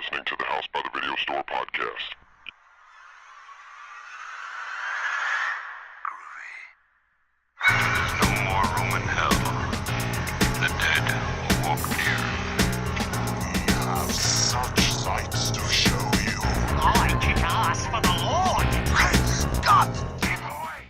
listening to the House by the Video Store podcast. There's no more room in hell. The dead will walk near. We have such sights to show you. I kick ass for the Lord. Praise God! Give away!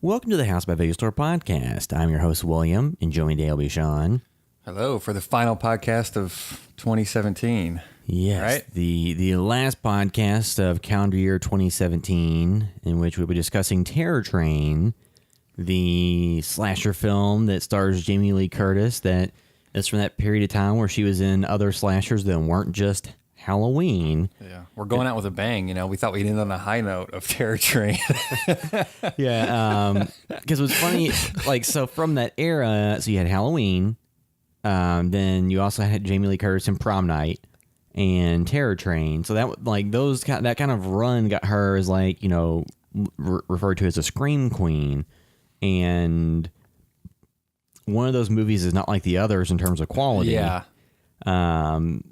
Welcome to the House by Video Store podcast. I'm your host, William, and joining today will be Sean. Hello for the final podcast of 2017. Yes, Right? the last podcast of calendar year 2017, in which we'll be discussing Terror Train, the slasher film that stars Jamie Lee Curtis, that is from that period of time where she was in other slashers that weren't just Halloween. Yeah, we're going out with a bang. You know, we thought we'd end on a high note of Terror Train. Yeah, because it was funny, like, so from that era, so you had Halloween, then you also had Jamie Lee Curtis in Prom Night and Terror Train. So that, like, that kind of run got her as, like, you know, referred to as a scream queen. And one of those movies is not like the others in terms of quality. Yeah. And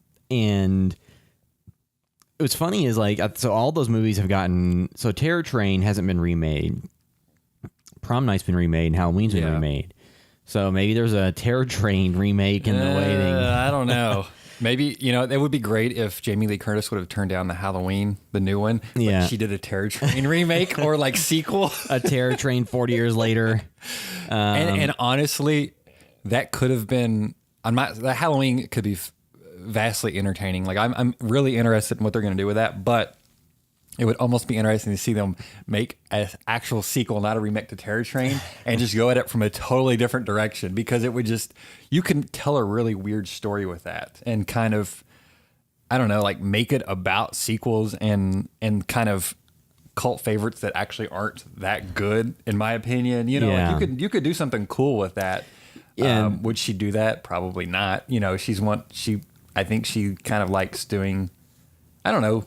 what's funny is, like, so all those movies have gotten, so Terror Train hasn't been remade. Prom Night's been remade and Halloween's been remade. So maybe there's a Terror Train remake in the waiting. I don't know. Maybe, you know, it would be great if Jamie Lee Curtis would have turned down the Halloween, the new one. But Yeah. she did a Terror Train remake or like sequel. A Terror Train 40 years later. And honestly, that could have been, the Halloween could be vastly entertaining. Like I'm really interested in what they're going to do with that, but it would almost be interesting to see them make an actual sequel, not a remake to Terror Train, and just go at it from a totally different direction, because it would just, you can tell a really weird story with that and kind of, I don't know, like make it about sequels and kind of cult favorites that actually aren't that good, in my opinion. You know, Yeah. like you could do something cool with that. Yeah. Would she do that? Probably not. You know, I think she kind of likes doing, I don't know,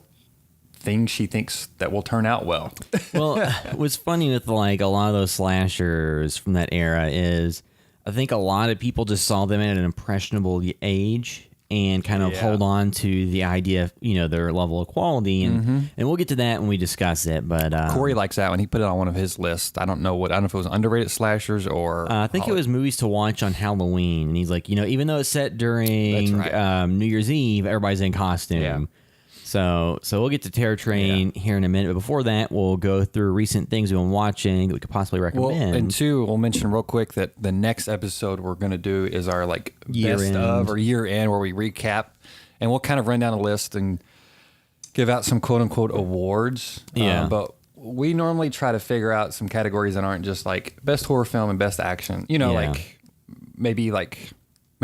things she thinks that will turn out well. Well, what's funny with, like, a lot of those slashers from that era is I think a lot of people just saw them at an impressionable age and kind of hold on to the idea of, you know, their level of quality. And we'll get to that when we discuss it. But Corey likes that one. He put it on one of his lists. I don't know if it was underrated slashers or I think it was movies to watch on Halloween. And he's like, you know, even though it's set during That's right. New Year's Eve, everybody's in costume. Yeah. So we'll get to Terror Train here in a minute. But before that, we'll go through recent things we've been watching that we could possibly recommend. Well, and two, we'll mention real quick that the next episode we're going to do is our like Year best end. of or year end, where we recap, and we'll kind of run down a list and give out some quote unquote awards. Yeah. But we normally try to figure out some categories that aren't just like best horror film and best action. You know, Yeah. maybe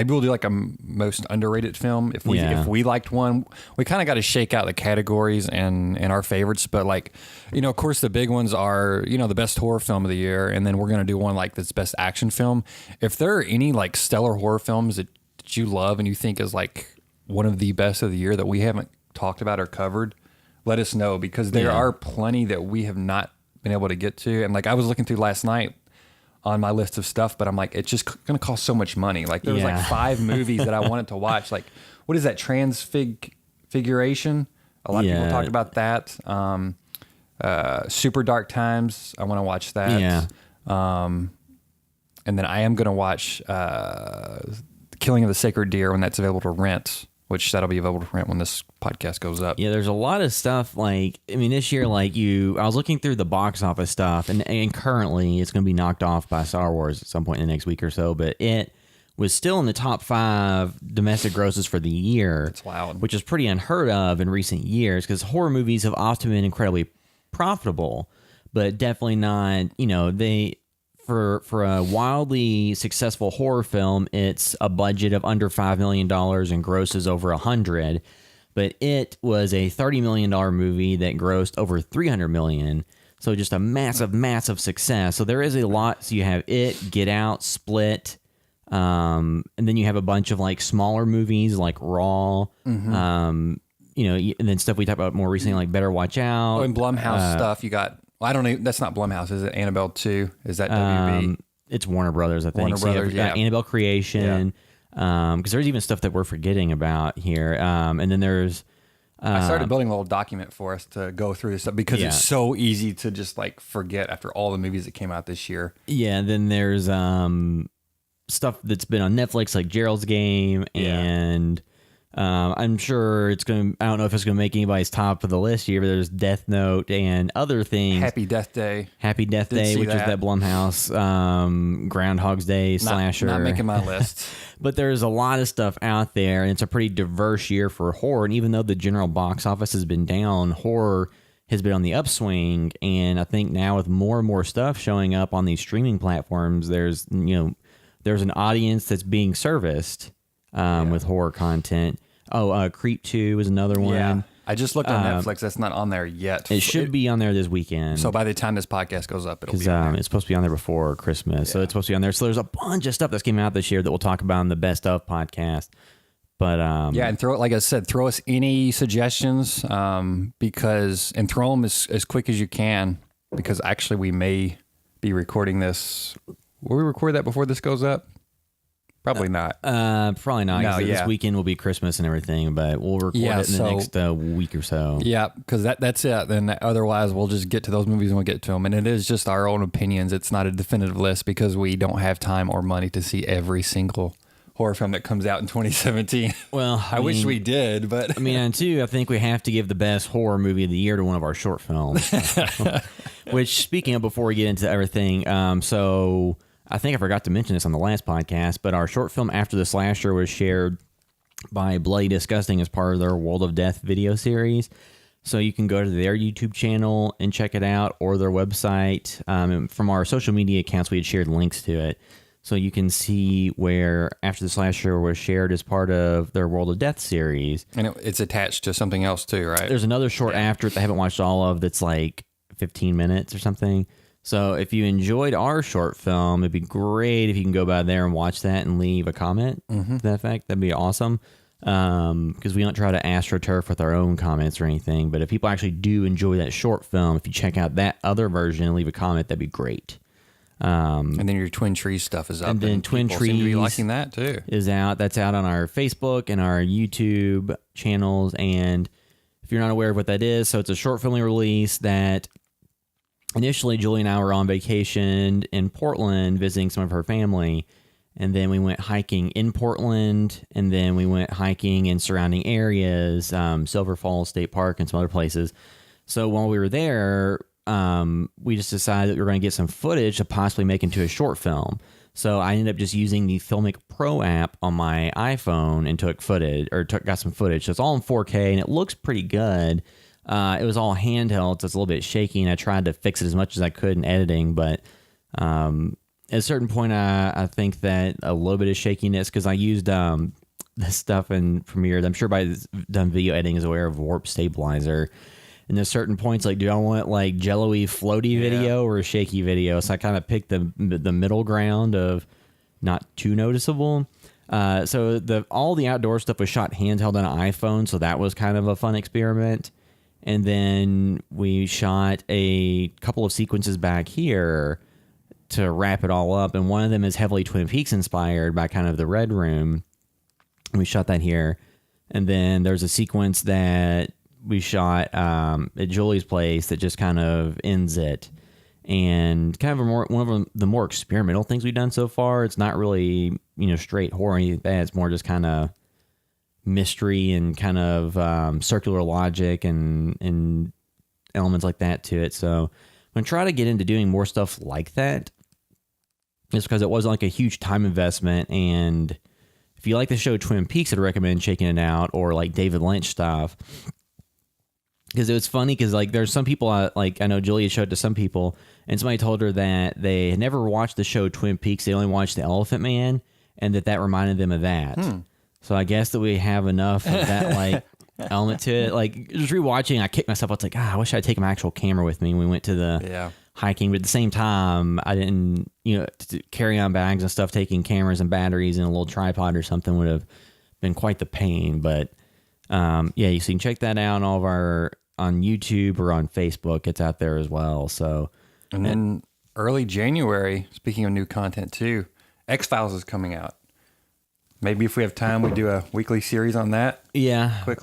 we'll do like a most underrated film if we liked one. We kind of got to shake out the categories and our favorites, but, like, you know, of course the big ones are, you know, the best horror film of the year, and then we're gonna do one like that's best action film. If there are any like stellar horror films that you love and you think is like one of the best of the year that we haven't talked about or covered, let us know, because there are plenty that we have not been able to get to. And, like, I was looking through last night on my list of stuff, but I'm like, it's just going to cost so much money. Like, there was like 5 movies that I wanted to watch. Like, what is that? Transfiguration. A lot of people talked about that. Super Dark Times. I want to watch that. Yeah. And then I am going to watch Killing of the Sacred Deer when that's available to rent, which that'll be available to rent when this podcast goes up. Yeah, there's a lot of stuff, like, I mean, this year, like, I was looking through the box office stuff, and currently it's going to be knocked off by Star Wars at some point in the next week or so, but it was still in the top 5 domestic grosses for the year. It's wild. Which is pretty unheard of in recent years, because horror movies have often been incredibly profitable, but definitely not, you know, For a wildly successful horror film, it's a budget of under $5 million and grosses over $100. But it was a $30 million movie that grossed over $300 million. So just a massive, massive success. So there is a lot. So you have It, Get Out, Split, and then you have a bunch of, like, smaller movies like Raw. You know, and then stuff we talked about more recently, like Better Watch Out. Oh, and Blumhouse stuff. You got, well, I don't know. That's not Blumhouse, is it? Annabelle 2. Is that WB? It's Warner Brothers, I think. Warner So you have, Brothers, yeah. Annabelle Creation. Because there's even stuff that we're forgetting about here. And then there's I started building a little document for us to go through this stuff because it's so easy to just like forget after all the movies that came out this year. Yeah, then there's stuff that's been on Netflix like Gerald's Game, and I'm sure it's going to, I don't know if it's going to make anybody's top of the list here, but there's Death Note and other things. Happy Death Day. Happy Death Day, which is that Blumhouse Groundhog's Day slasher. Not making my list. But there's a lot of stuff out there, and it's a pretty diverse year for horror. And even though the general box office has been down, horror has been on the upswing. And I think now with more and more stuff showing up on these streaming platforms, there's an audience that's being serviced with horror content. Creep 2 is another one. Yeah. I just looked on Netflix. That's not on there yet. It should be on there this weekend. So by the time this podcast goes up, it'll be on there. It's supposed to be on there before Christmas. So it's supposed to be on there. So there's a bunch of stuff that's came out this year that we'll talk about in the Best Of podcast. But and like I said, throw us any suggestions and throw them as quick as you can, because actually we may be recording this. Will we record that before this goes up? Probably not. Probably not. No, this weekend will be Christmas and everything, but we'll record it in the next week or so. Yeah, because that's it. Then otherwise, we'll just get to those movies and we'll get to them. And it is just our own opinions. It's not a definitive list because we don't have time or money to see every single horror film that comes out in 2017. Well, I wish we did, but and too, I think we have to give the best horror movie of the year to one of our short films. Which, speaking of, before we get into everything, so I think I forgot to mention this on the last podcast, but our short film After the Slasher was shared by Bloody Disgusting as part of their World of Death video series. So you can go to their YouTube channel and check it out, or their website. And from our social media accounts, we had shared links to it. So you can see where After the Slasher was shared as part of their World of Death series. And it's attached to something else too, right? There's another short after it that I haven't watched all of that's like 15 minutes or something. So if you enjoyed our short film, it'd be great if you can go by there and watch that and leave a comment to that effect. That'd be awesome. Because we don't try to astroturf with our own comments or anything. But if people actually do enjoy that short film, if you check out that other version and leave a comment, that'd be great. And then your Twin Trees stuff is up. And then Twin Trees seem to be liking that too. Is out. That's out on our Facebook and our YouTube channels. And if you're not aware of what that is, so it's a short film release that initially Julie and I were on vacation in Portland visiting some of her family. And then we went hiking in Portland, and then we went hiking in surrounding areas, Silver Falls State Park and some other places. So while we were there, we just decided that we were going to get some footage to possibly make into a short film. So I ended up just using the Filmic Pro app on my iPhone and took footage, or got some footage. So it's all in 4K, and it looks pretty good. It was all handheld, so it's a little bit shaky, and I tried to fix it as much as I could in editing, but at a certain point, I think that a little bit of shakiness, because I used this stuff in Premiere. I'm sure everybody that's done video editing is aware of Warp Stabilizer. And there's certain points, like, do I want like jello-y, floaty video or a shaky video? So I kind of picked the middle ground of not too noticeable. So all the outdoor stuff was shot handheld on an iPhone, so that was kind of a fun experiment. And then we shot a couple of sequences back here to wrap it all up. And one of them is heavily Twin Peaks inspired by kind of the Red Room. And we shot that here. And then there's a sequence that we shot at Julie's place that just kind of ends it. And kind of one of the more experimental things we've done so far. It's not really, straight horror or anything like that. It's more just kind of mystery and kind of circular logic and elements like that to it. So I'm going to try to get into doing more stuff like that. Just because it wasn't like a huge time investment. And if you like the show Twin Peaks, I'd recommend checking it out, or like David Lynch stuff. Because it was funny, because like there's some people, I know Julia showed it to some people, and somebody told her that they had never watched the show Twin Peaks. They only watched The Elephant Man, and that reminded them of that. So I guess that we have enough of that like element to it. Like just rewatching, I kicked myself. I was like, I wish I'd taken my actual camera with me when we went to the hiking. But at the same time, I didn't, to carry on bags and stuff, taking cameras and batteries and a little tripod or something would have been quite the pain. But you can check that out on YouTube or on Facebook. It's out there as well. So, and then early January, speaking of new content too, X-Files is coming out. Maybe if we have time, we do a weekly series on that. Yeah. A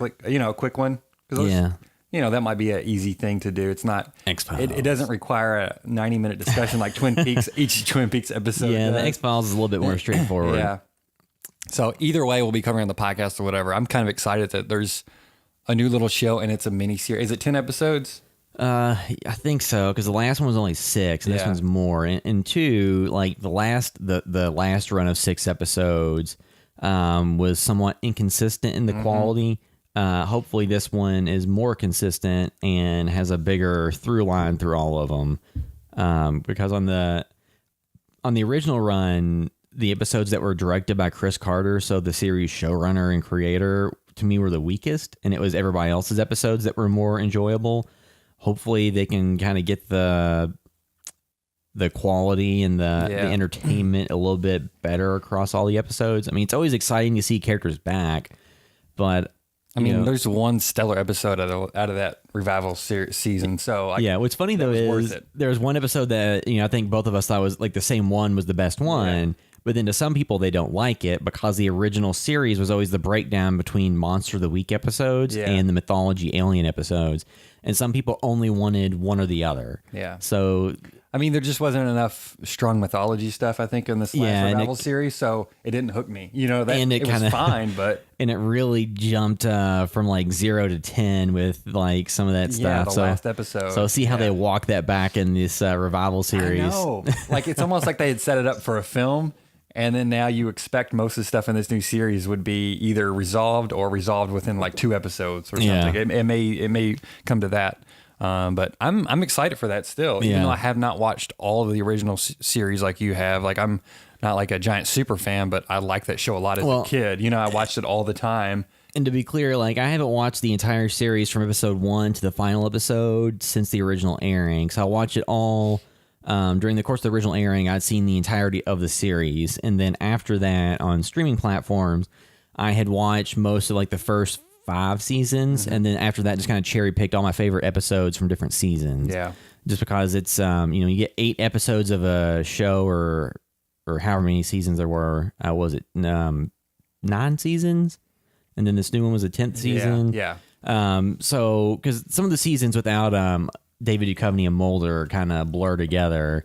quick one. Yeah. You know, that might be an easy thing to do. It's not. X-Files. It doesn't require a 90-minute discussion like Twin Peaks. Each Twin Peaks episode. Yeah, the does. X-Files is a little bit more straightforward. Yeah. So either way, we'll be covering on the podcast or whatever. I'm kind of excited that there's a new little show and it's a mini series. Is it 10 episodes? I think so, because the last one was only 6, and this Yeah. one's more. And 2, like the last run of 6 episodes was somewhat inconsistent in the quality. Hopefully, this one is more consistent and has a bigger through line through all of them. Because on the original run, the episodes that were directed by Chris Carter, so the series showrunner and creator, to me were the weakest, and it was everybody else's episodes that were more enjoyable. Hopefully, they can kind of get the quality and the entertainment a little bit better across all the episodes. I mean, it's always exciting to see characters back, but I mean, there's one stellar episode out of that revival season. So what's funny though is there's one episode that I think both of us thought was like the same one was the best one, but then to some people they don't like it because the original series was always the breakdown between Monster of the Week episodes and the Mythology Alien episodes, and some people only wanted one or the other. Yeah. So I mean, there just wasn't enough strong mythology stuff, I think, in this last revival series, so it didn't hook me. You know, that it was fine, but and it really jumped from like 0 to 10 with like some of that stuff. The last episode. So see how they walk that back in this revival series. I know. Like it's almost like they had set it up for a film, and then now you expect most of the stuff in this new series would be either resolved or resolved within like 2 episodes or something. It may come to that. But I'm excited for that still, even though I have not watched all of the original series like you have. Like I'm not like a giant super fan, but I like that show a lot as a kid. You know, I watched it all the time. And to be clear, like I haven't watched the entire series from episode 1 to the final episode since the original airing. So I watched it all during the course of the original airing. I'd seen the entirety of the series, and then after that on streaming platforms, I had watched most of like the first 5 seasons, and then after that just kind of cherry picked all my favorite episodes from different seasons. Yeah, just because it's you get 8 episodes of a show or however many seasons there were. Was it 9 seasons, and then this new one was a 10th season. So because some of the seasons without David Duchovny and Mulder kind of blur together.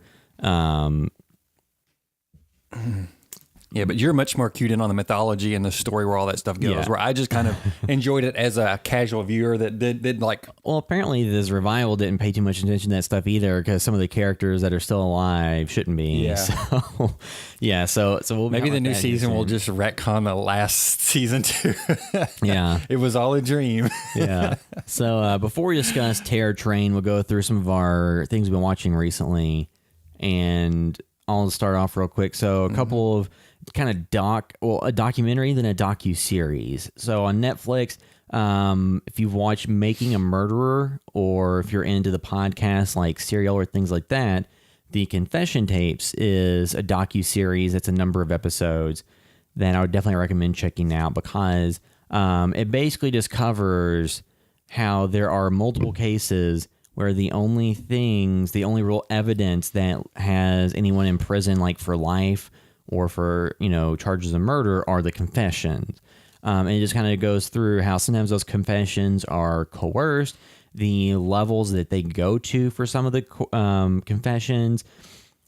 Yeah, but you're much more cued in on the mythology and the story where all that stuff goes, where I just kind of enjoyed it as a casual viewer that did like... Well, apparently this revival didn't pay too much attention to that stuff either, because some of the characters that are still alive shouldn't be. Yeah. So we'll maybe the new season will just retcon the last season too. It was all a dream. So before we discuss Terror Train, we'll go through some of our things we've been watching recently, and I'll start off real quick. So a couple of kind of a documentary, then a docu-series. So on Netflix, if you've watched Making a Murderer, or if you're into the podcast like Serial or things like that, The Confession Tapes is a docu-series. It's a number of episodes that I would definitely recommend checking out, because it basically just covers how there are multiple cases where the only real evidence that has anyone in prison like for life or for, charges of murder are the confessions. And it just kind of goes through how sometimes those confessions are coerced, the levels that they go to for some of the confessions.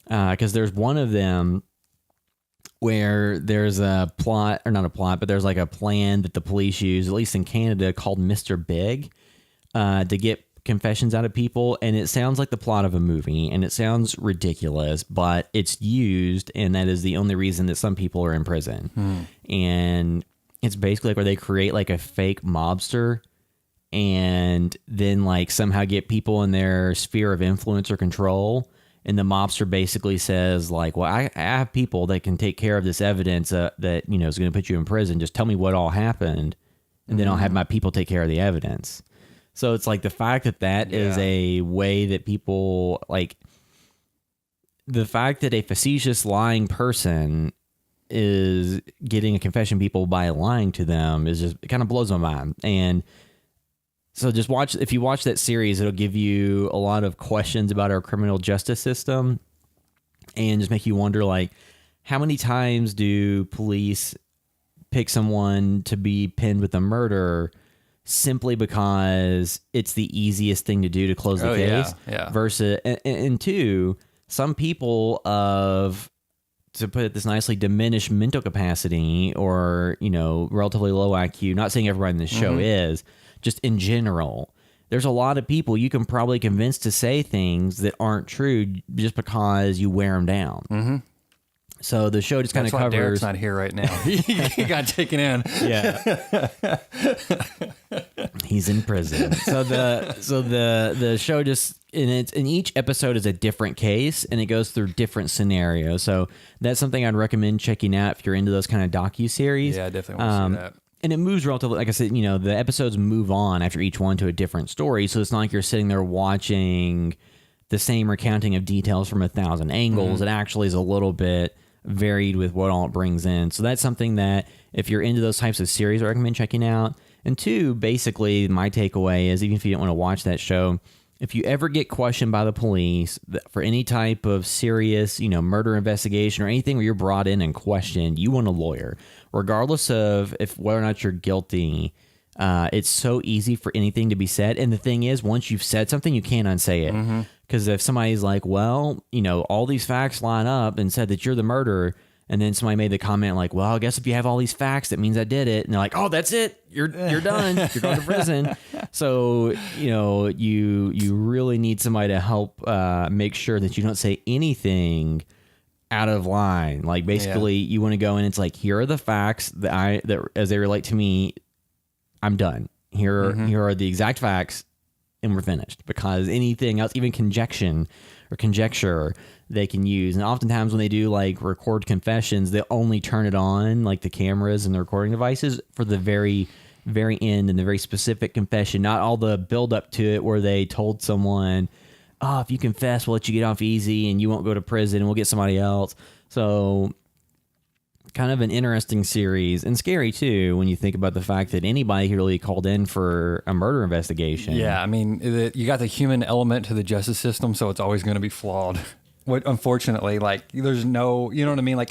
Because there's one of them where there's a plot, or not a plot, but there's like a plan that the police use, at least in Canada, called Mr. Big, to get confessions out of people, and it sounds like the plot of a movie, and it sounds ridiculous, but it's used, and that is the only reason that some people are in prison. And it's basically like where they create like a fake mobster, and then like somehow get people in their sphere of influence or control, and the mobster basically says like, well, I have people that can take care of this evidence that is going to put you in prison. Just tell me what all happened, and then I'll have my people take care of the evidence. So it's like the fact that is a way that people like, the fact that a facetious lying person is getting a confession people by lying to them is just, it kind of blows my mind. And so if you watch that series, it'll give you a lot of questions about our criminal justice system, and just make you wonder, like, how many times do police pick someone to be pinned with a murder simply because it's the easiest thing to do to close the case. Yeah. Versus, and two, some people of, to put it this nicely, diminished mental capacity or, relatively low IQ, not saying everybody in this show is, just in general, there's a lot of people you can probably convince to say things that aren't true just because you wear them down. Mm-hmm. So the show just kind of covers. Derek's not here right now. He got taken in. Yeah, he's in prison. So the show just in each episode is a different case, and it goes through different scenarios. So that's something I'd recommend checking out if you're into those kind of docu-series. Yeah, I definitely want to see that. And it moves relatively, like I said, the episodes move on after each one to a different story. So it's not like you're sitting there watching the same recounting of details from 1,000 angles. It actually is a little bit varied with what all it brings in. So that's something that if you're into those types of series, I recommend checking out. And two, basically, my takeaway is, even if you don't want to watch that show, if you ever get questioned by the police for any type of serious, murder investigation or anything where you're brought in and questioned, you want a lawyer. Regardless of whether or not you're guilty, it's so easy for anything to be said. And the thing is, once you've said something, you can't unsay it. Because if somebody's like, well, all these facts line up and said that you're the murderer, and then somebody made the comment like, well, I guess if you have all these facts, that means I did it. And they're like, oh, that's it. You're done. You're going to prison. So, you really need somebody to help make sure that you don't say anything out of line. Like, basically, you want to go in and it's like, here are the facts that as they relate to me, I'm done. Here are the exact facts, and we're finished. Because anything else, even conjecture, they can use. And oftentimes when they do like record confessions, they only turn it on, like the cameras and the recording devices, for the very, very end and the very specific confession. Not all the build up to it where they told someone, oh, if you confess, we'll let you get off easy and you won't go to prison and we'll get somebody else. So kind of an interesting series, and scary too when you think about the fact that anybody could really called in for a murder investigation. Yeah, I mean, you got the human element to the justice system, so it's always going to be flawed. What, unfortunately, like, there's no, you know what I mean? Like,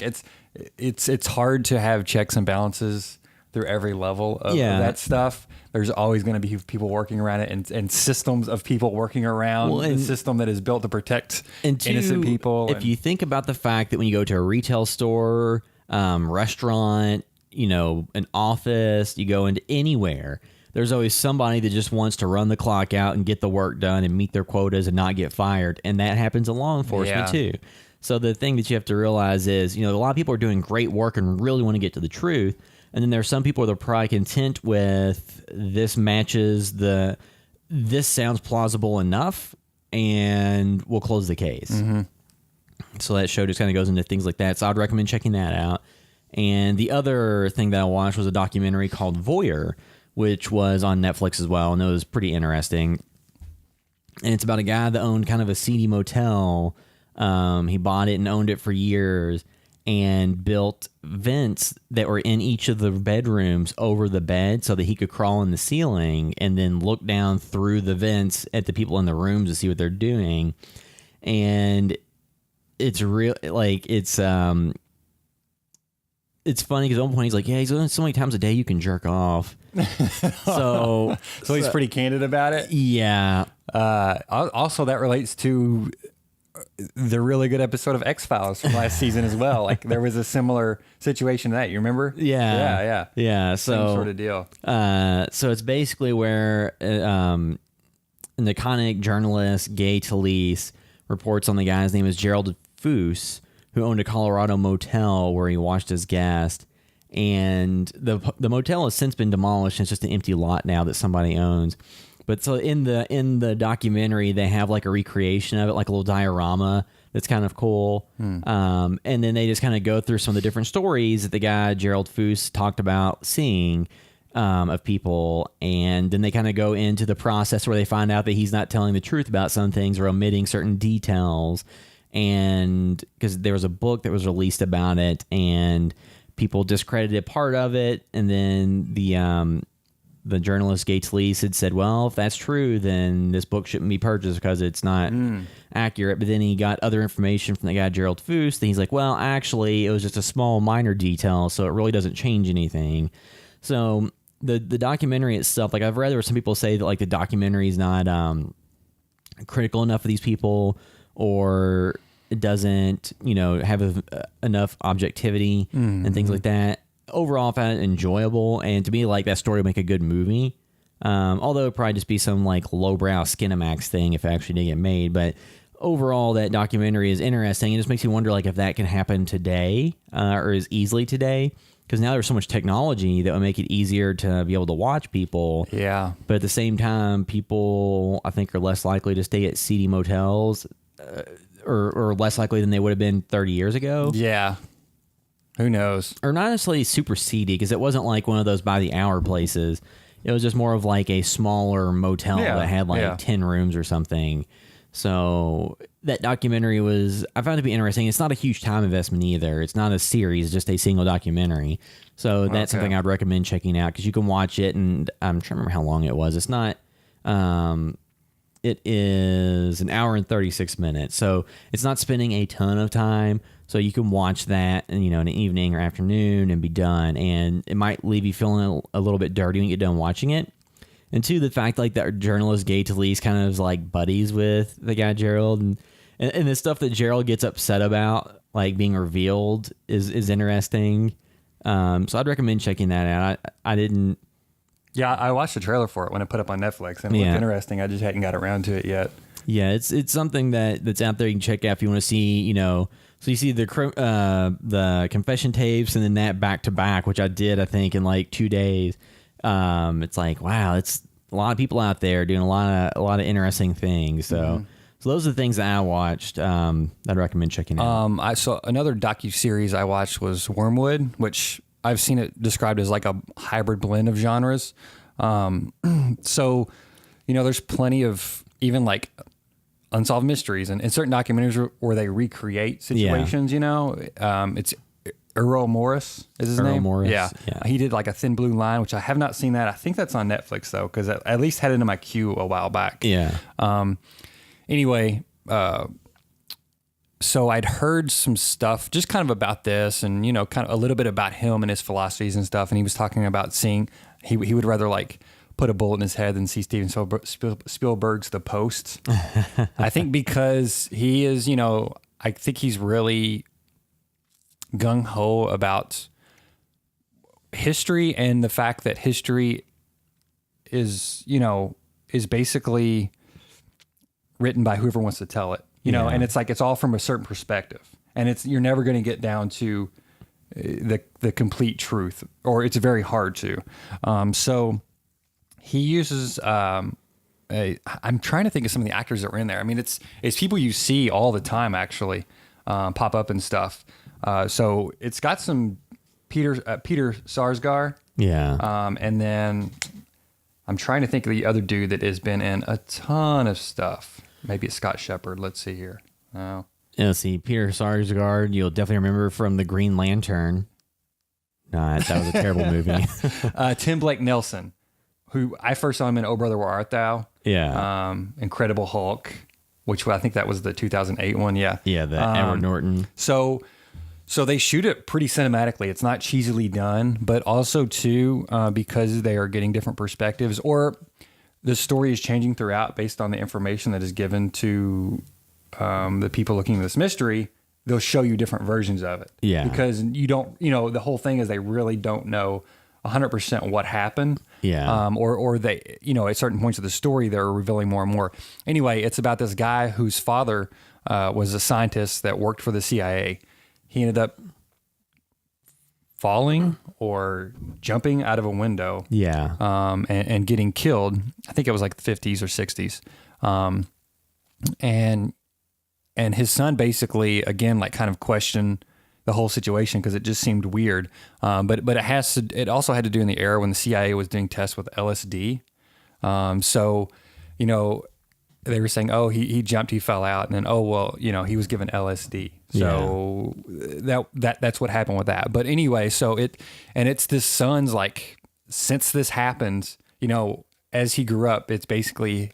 it's hard to have checks and balances through every level of that stuff. There's always going to be people working around it, and systems of people working around the system that is built to protect innocent people. If you think about the fact that when you go to a retail store, restaurant, an office, you go into anywhere, there's always somebody that just wants to run the clock out and get the work done and meet their quotas and not get fired. And that happens in law enforcement too. So the thing that you have to realize is, a lot of people are doing great work and really want to get to the truth. And then there are some people that are probably content with this sounds plausible enough, and we'll close the case. So that show just kind of goes into things like that. So I'd recommend checking that out. And the other thing that I watched was a documentary called Voyeur, which was on Netflix as well, and it was pretty interesting. And it's about a guy that owned kind of a seedy motel. He bought it and owned it for years and built vents that were in each of the bedrooms over the bed so that he could crawl in the ceiling and then look down through the vents at the people in the rooms to see what they're doing. And it's real, like, it's funny because at one point he's like, yeah, he's only so many times a day you can jerk off. So he's pretty candid about it. Yeah. Also, that relates to the really good episode of X-Files from last season as well. Like, there was a similar situation to that. You remember? Yeah. So same sort of deal. So it's basically where an iconic journalist, Gay Talese, reports on the guy's name is Gerald Foos, who owned a Colorado motel where he washed his guest. And the motel has since been demolished. It's just an empty lot now that somebody owns. But so in the documentary, they have like a recreation of it, like a little diorama that's kind of cool. And then they just kind of go through some of the different stories that the guy, Gerald Foos, talked about seeing of people. And then they kind of go into the process where they find out that he's not telling the truth about some things or omitting certain details. And because there was a book that was released about it, and people discredited part of it, and then the journalist Gates Lee had said, well, if that's true, then this book shouldn't be purchased because it's not accurate. But then he got other information from the guy Gerald Foos, and he's like, well, actually, it was just a small minor detail, so it really doesn't change anything. So the documentary itself, like I've read there were some people say that like the documentary is not critical enough of these people, or it doesn't, have enough objectivity and things like that. Overall, I found it enjoyable, and to me, like that story would make a good movie. Although it'd probably just be some like lowbrow Skinamax thing if it actually did get made. But overall, that documentary is interesting. It just makes you wonder like if that can happen today or as easily today. Because now there's so much technology that would make it easier to be able to watch people. Yeah. But at the same time, people, I think, are less likely to stay at seedy motels or less likely than they would have been 30 years ago. Yeah. Who knows? Or not necessarily super seedy, because it wasn't like one of those by the hour places. It was just more of like a smaller motel that had like 10 rooms or something. So that documentary I found it to be interesting. It's not a huge time investment either. It's not a series, it's just a single documentary. So that's something I'd recommend checking out, because you can watch it, and I'm trying to remember how long it was. It's not, it is an hour and 36 minutes. So it's not spending a ton of time. So you can watch that in an evening or afternoon and be done. And it might leave you feeling a little bit dirty when you get done watching it. And two, the fact like that journalist Gay Talese kind of is like buddies with the guy Gerald, and the stuff that Gerald gets upset about like being revealed is interesting. So I'd recommend checking that out. I didn't. Yeah, I watched the trailer for it when it put up on Netflix, and it looked interesting. I just hadn't got around to it yet. Yeah, it's something that's out there you can check out if you want to see. So you see the confession tapes and then that back to back, which I did I think in like 2 days. It's like, wow, it's a lot of people out there doing a lot of interesting things. So those are the things that I watched. I'd recommend checking out. I saw another docuseries I watched was Wormwood, which I've seen it described as like a hybrid blend of genres. So, there's plenty of even like unsolved mysteries and certain documentaries where they recreate situations, it's Earl Morris is his name. Morris. Yeah. He did like a Thin Blue Line, which I have not seen that. I think that's on Netflix though, because I at least had it in my queue a while back. Yeah. Anyway, so I'd heard some stuff just kind of about this and, kind of a little bit about him and his philosophies and stuff. And he was talking about seeing, he would rather like put a bullet in his head than see Steven Spielberg's The Post. I think because he is, I think he's really gung-ho about history and the fact that history is basically written by whoever wants to tell it, and it's like, it's all from a certain perspective, and you're never going to get down to the complete truth, or it's very hard to. So he uses, I'm trying to think of some of the actors that were in there. I mean, it's people you see all the time actually, pop up and stuff. So it's got some Peter Sarsgaard. Yeah. And then I'm trying to think of the other dude that has been in a ton of stuff. Maybe it's Scott Shepard. Let's see here. Oh. Yeah, see, Peter Sarsgaard, you'll definitely remember from The Green Lantern. That was a terrible movie. Tim Blake Nelson, who I first saw him in Oh Brother, Where Art Thou? Yeah. Incredible Hulk, which I think that was the 2008 one. Yeah. Yeah, the Edward Norton. So they shoot it pretty cinematically. It's not cheesily done, but also too, because they are getting different perspectives, or the story is changing throughout based on the information that is given to the people looking at this mystery. They'll show you different versions of it. Yeah. Because you don't, the whole thing is they really don't know 100% what happened. Yeah. Or they, at certain points of the story, they're revealing more and more. Anyway, it's about this guy whose father was a scientist that worked for the CIA. He ended up falling or jumping out of a window. Yeah. And getting killed. I think it was like the 50s or 60s. And his son basically, again, like kind of questioned the whole situation because it just seemed weird. But it also had to do in the era when the CIA was doing tests with LSD. So, they were saying, oh, he jumped, he fell out, and then, oh, well, he was given LSD. So that's what happened with that. But anyway, it's this son's like, since this happened, as he grew up, it's basically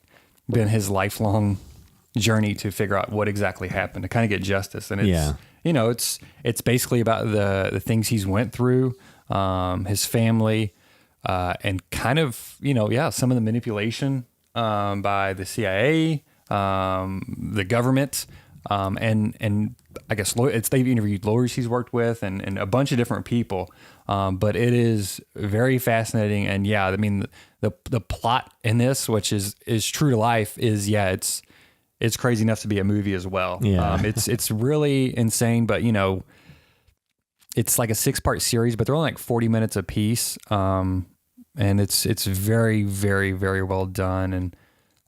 been his lifelong journey to figure out what exactly happened, to kind of get justice. And it's, it's basically about the things he's went through, his family, and kind of, you know, yeah, some of the manipulation by the CIA, the government, and I guess they've interviewed lawyers he's worked with and a bunch of different people. But it is very fascinating. And yeah, I mean, the plot in this, which is true to life, is it's crazy enough to be a movie as well. Yeah. It's really insane, but you know, it's like a 6-part series, but they're only like 40 minutes a piece. And it's very, very, very well done. And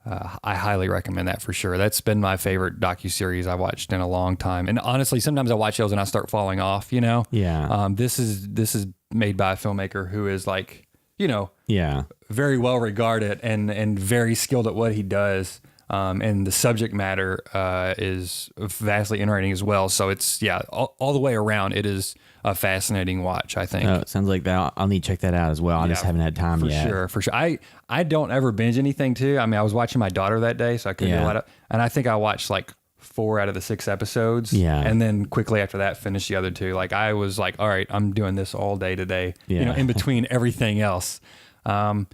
I highly recommend that for sure. That's been my favorite docuseries I watched in a long time. And honestly, sometimes I watch those and I start falling off, you know? Yeah. This is made by a filmmaker who is like, you know, Yeah. very well regarded and very skilled at what he does. And the subject matter is vastly interesting as well. So it's, all the way around, it is a fascinating watch, I think. Oh, it sounds like that. I'll need to check that out as well. I just haven't had time yet. For sure. I don't ever binge anything too. I mean, I was watching my daughter that day, so I couldn't do a lot of, and I think I watched like 4 out of the 6 episodes. Yeah. And then quickly after that, finished the other 2. Like I was like, all right, I'm doing this all day today, you know, in between everything else. I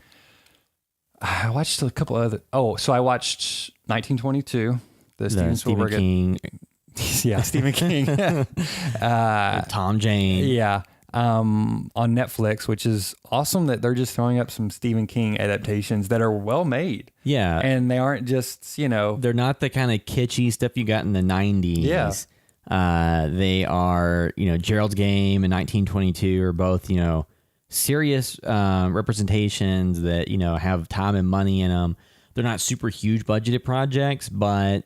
watched a couple other, so I watched 1922, the Steven Spielberg. King. Yeah, Stephen King. Tom Jane. Yeah. On Netflix, which is awesome that they're just throwing up some Stephen King adaptations that are well made. Yeah. And they aren't just, you know. They're not the kind of kitschy stuff you got in the 90s. Yeah. They are, you know, Gerald's Game and 1922 are both, you know, serious representations that, you know, have time and money in them. They're not super huge budgeted projects, but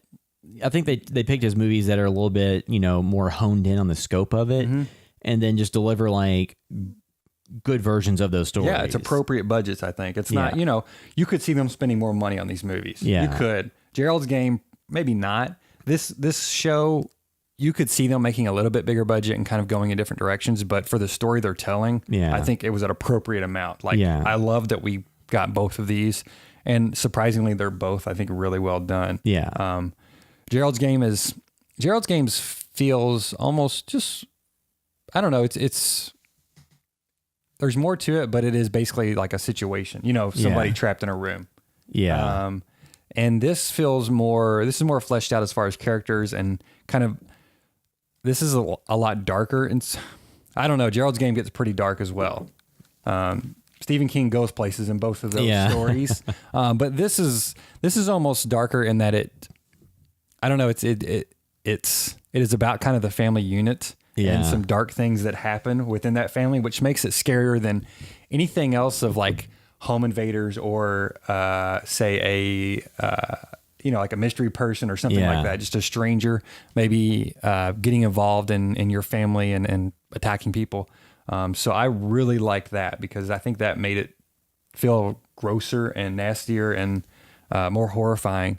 I think they picked as movies that are a little bit, you know, more honed in on the scope of it, and then just deliver like good versions of those stories. Yeah, it's appropriate budgets, I think. It's not, you know, you could see them spending more money on these movies. Yeah. You could. Gerald's Game, maybe not. This show, you could see them making a little bit bigger budget and kind of going in different directions, but for the story they're telling, I think it was an appropriate amount. Like, I love that we got both of these, and surprisingly, they're both, I think, really well done. Yeah. Gerald's Games feels almost just, I don't know, it's there's more to it, but it is basically like a situation, you know, somebody trapped in a room. Yeah. And this is more fleshed out as far as characters and kind of, this is a lot darker. And I don't know, Gerald's Game gets pretty dark as well. Stephen King goes places in both of those stories. But this is almost darker in that I don't know, it is about kind of the family unit and some dark things that happen within that family, which makes it scarier than anything else of like home invaders or say like a mystery person or something like that. Just a stranger maybe getting involved in your family and attacking people. So I really like that because I think that made it feel grosser and nastier and more horrifying.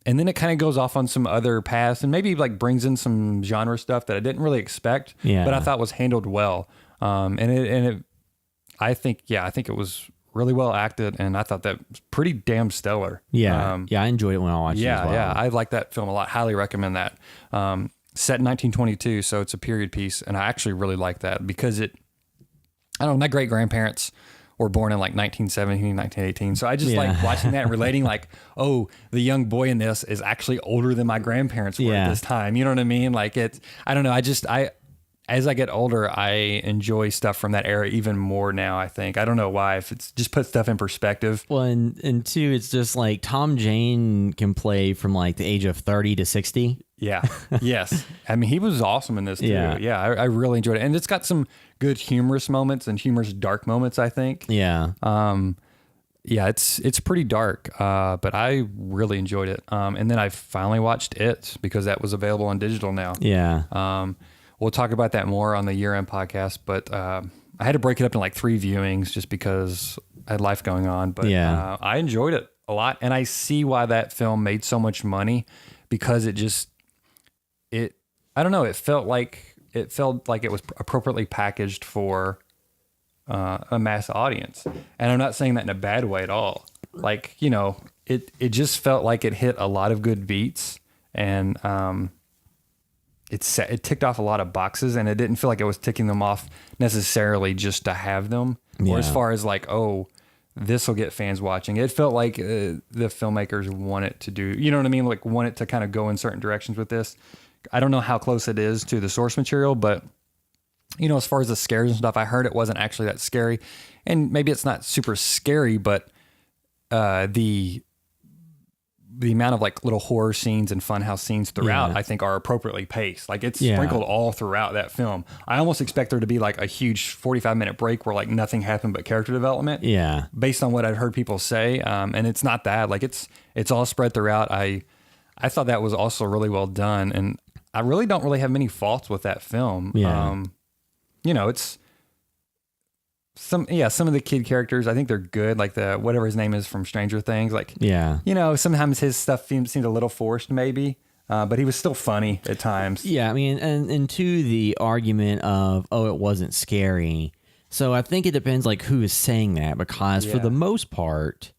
And then it kind of goes off on some other paths and maybe like brings in some genre stuff that I didn't really expect, but I thought was handled well. I think it was really well acted, and I thought that was pretty damn stellar. Yeah. I enjoyed it when I watched it as well. Yeah, I like that film a lot. Highly recommend that. Set in 1922, so it's a period piece, and I actually really like that because my great grandparents were born in like 1917, 1918. So I just like watching that and relating like, oh, the young boy in this is actually older than my grandparents were at this time. You know what I mean? Like I don't know. As I get older, I enjoy stuff from that era even more now, I think. I don't know why, if it's just put stuff in perspective. Well, and two, it's just like Tom Jane can play from like the age of 30 to 60. Yeah. Yes. I mean, he was awesome in this too. Yeah. I really enjoyed it. And it's got some good humorous moments and humorous dark moments, I think. Yeah. It's pretty dark, but I really enjoyed it. And then I finally watched It because that was available on digital now. Yeah. We'll talk about that more on the year-end podcast, but I had to break it up in like 3 viewings just because I had life going on. But I enjoyed it a lot, and I see why that film made so much money because I don't know, it felt like it was appropriately packaged for a mass audience. And I'm not saying that in a bad way at all. Like, you know, it just felt like it hit a lot of good beats, and it ticked off a lot of boxes, and it didn't feel like it was ticking them off necessarily just to have them. or as Yeah. far as like, oh, this will get fans watching. It felt like the filmmakers want it to do, you know what I mean? Like want it to kind of go in certain directions with this. I don't know how close it is to the source material, but you know, as far as the scares and stuff, I heard it wasn't actually that scary, and maybe it's not super scary, but the amount of like little horror scenes and funhouse scenes throughout, Yeah. I think are appropriately paced. Like it's Yeah. sprinkled all throughout that film. I almost expect there to be like a huge 45-minute break where like nothing happened but character development. Yeah. Based on what I've heard people say. And it's not that, like it's all spread throughout. I thought that was also really well done. And I really don't really have many faults with that film. Yeah. You know, it's some of the kid characters, I think they're good. Like the, whatever his name is from Stranger Things, like, Yeah. you know, sometimes his stuff seemed a little forced maybe, but he was still funny at times. Yeah, I mean, and to the argument of, oh, it wasn't scary. So I think it depends like who is saying that, because for Yeah. the most part,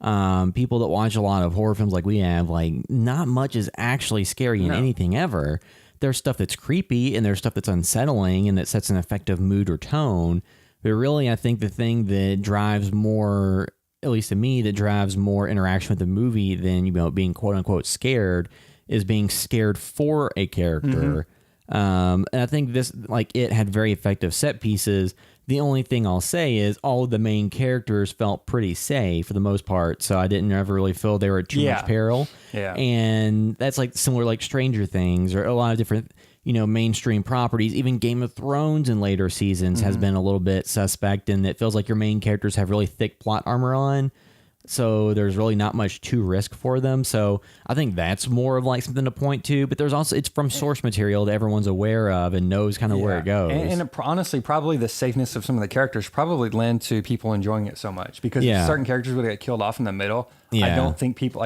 people that watch a lot of horror films like we have, like not much is actually scary in No. anything ever. There's stuff that's creepy and there's stuff that's unsettling and that sets an effective mood or tone. But really, I think the thing that drives more, at least to me, that drives more interaction with the movie than, you know, being quote unquote scared is being scared for a character. And I think this, like, it had very effective set pieces. The only thing I'll say is all of the main characters felt pretty safe for the most part. So I didn't ever really feel they were at too Yeah. much peril. Yeah. And that's like similar, like Stranger Things or a lot of different, you know, mainstream properties. Even Game of Thrones in later seasons has been a little bit suspect, and it feels like your main characters have really thick plot armor on. So there's really not much to risk for them. So I think that's more of like something to point to. But there's also, it's from source material that everyone's aware of and knows kind of where it goes. And honestly, probably the safeness of some of the characters probably lend to people enjoying it so much, because Yeah. certain characters would get killed off in the middle. I Yeah. don't think people,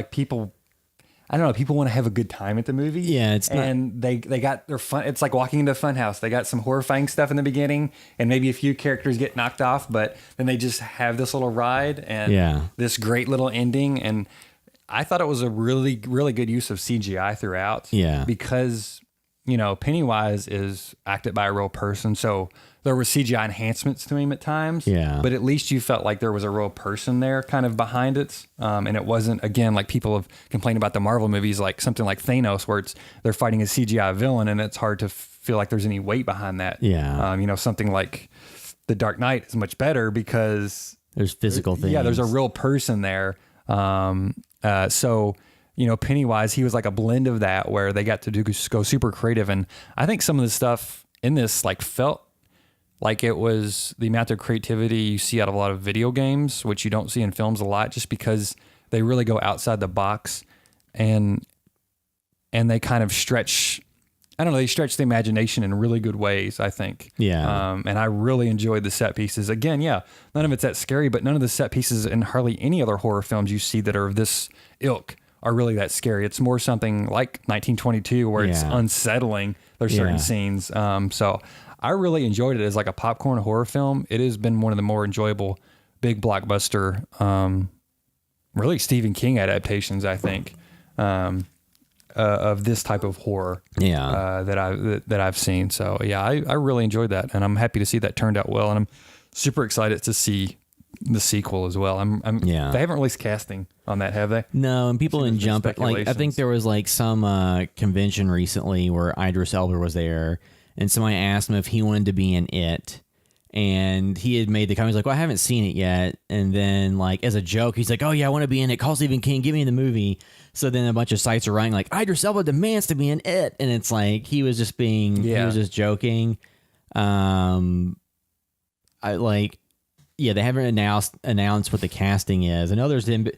I don't know, people want to have a good time at the movie. Yeah, it's not- and they got their fun. It's like walking into a fun house. They got some horrifying stuff in the beginning, and maybe a few characters get knocked off, but then they just have this little ride and Yeah. this great little ending. And I thought it was a really, really good use of CGI throughout. Yeah. Because, you know, Pennywise is acted by a real person, so there were CGI enhancements to him at times. Yeah. But at least you felt like there was a real person there kind of behind it. And it wasn't, again, like people have complained about the Marvel movies, like something like Thanos, where they're fighting a CGI villain and it's hard to feel like there's any weight behind that. Yeah. You know, something like The Dark Knight is much better because There's physical things. yeah, there's a real person there. So, you know, Pennywise, he was like a blend of that, where they got to go super creative. And I think some of the stuff in this like felt like it was the amount of creativity you see out of a lot of video games, which you don't see in films a lot, just because they really go outside the box and they kind of stretch. I don't know. They stretch the imagination in really good ways, I think. Yeah. And I really enjoyed the set pieces. Again, yeah, none of it's that scary, but none of the set pieces in hardly any other horror films you see that are of this ilk are really that scary. It's more something like 1922 where it's Yeah. unsettling. There's certain Yeah. scenes. So I really enjoyed it as like a popcorn horror film. It has been one of the more enjoyable big blockbuster, really Stephen King adaptations, I think. Of this type of horror, Yeah. that I've seen. So yeah, I really enjoyed that, and I'm happy to see that turned out well, and I'm super excited to see the sequel as well. Yeah. They haven't released casting on that, have they? No, and people Seems didn't there's jump at, like, I think speculations. there was like some convention recently where Idris Elba was there, and somebody asked him if he wanted to be in it, and he had made the comment, he's like, well, I haven't seen it yet, and then like as a joke, he's like, oh yeah, I want to be in it, call Stephen King, get me in the movie. So then a bunch of sites are writing like, Idris Elba demands to be in it, and it's like he was just being, he Yeah. was just joking. They haven't announced what the casting is. I know there's been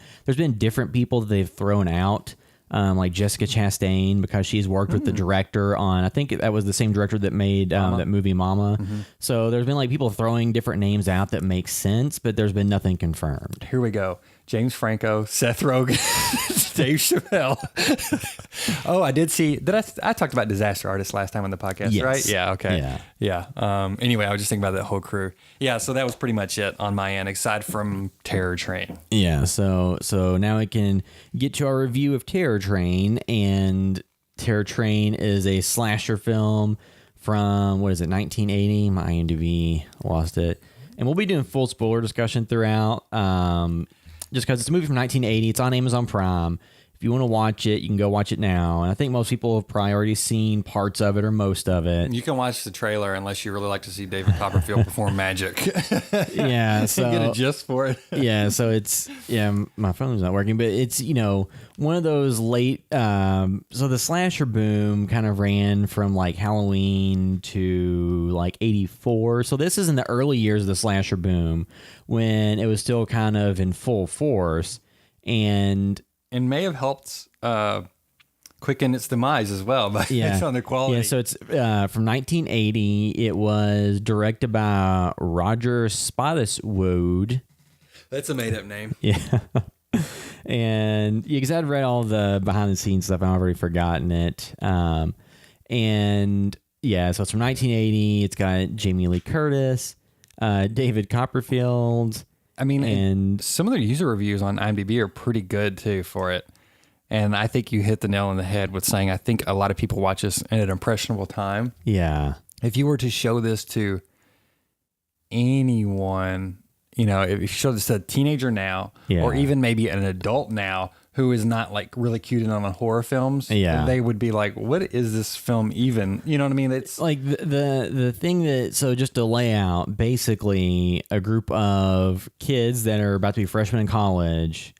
different people that they've thrown out, like Jessica Chastain, because she's worked with the director on, I think that was the same director that made that movie Mama. So there's been like people throwing different names out that make sense, but there's been nothing confirmed. Here we go. James Franco, Seth Rogen, Dave Chappelle. Oh, I did see. I talked about Disaster Artist last time on the podcast, Yes. right? Yeah. Okay. Yeah. Yeah. Anyway, I was just thinking about that whole crew. Yeah. So that was pretty much it on my end, aside from Terror Train. Yeah, so now we can get to our review of Terror Train, and Terror Train is a slasher film from, what is it, 1980? My IMDb lost it. and we'll be doing full spoiler discussion throughout. Just because it's a movie from 1980, it's on Amazon Prime. If you want to watch it, you can go watch it now. And I think most people have probably already seen parts of it or most of it. You can watch the trailer unless you really like to see David Copperfield perform magic. Yeah, so get a gist for it. Yeah, so my phone's not working, but it's, one of those late, so the slasher boom kind of ran from like Halloween to like 84. So this is in the early years of the slasher boom when it was still kind of in full force and may have helped quicken its demise as well based on the quality. Yeah, so it's from 1980. It was directed by Roger Spottiswoode. That's a made-up name. Yeah. And because I'd read all the behind-the-scenes stuff, I've already forgotten it. And yeah, so it's from 1980. It's got Jamie Lee Curtis, David Copperfield. I mean, and some of the user reviews on IMDb are pretty good too for it. And I think you hit the nail on the head with saying I think a lot of people watch this at an impressionable time. Yeah. If you were to show this to anyone, if you show this to a teenager now, or even maybe an adult now who is not like really cued in on horror films, they would be like, what is this film even? You know what I mean? It's like the thing that, so just to lay out, basically a group of kids that are about to be freshmen in college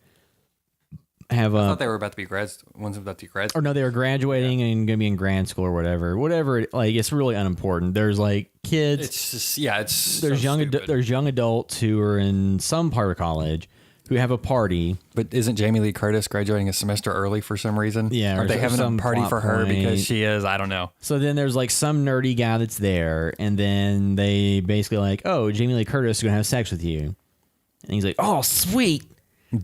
I thought they were about to be one's about to be grad school. Or no, they were graduating and going to be in grad school or whatever. Like, it's really unimportant. There's like kids. It's just, there's there's young adults who are in some part of college who have a party. But isn't Jamie Lee Curtis graduating a semester early for some reason? Yeah. Are they having a party for her because she is? I don't know. So then there's like some nerdy guy that's there, and then they basically like, oh, Jamie Lee Curtis is going to have sex with you. And he's like, oh, sweet.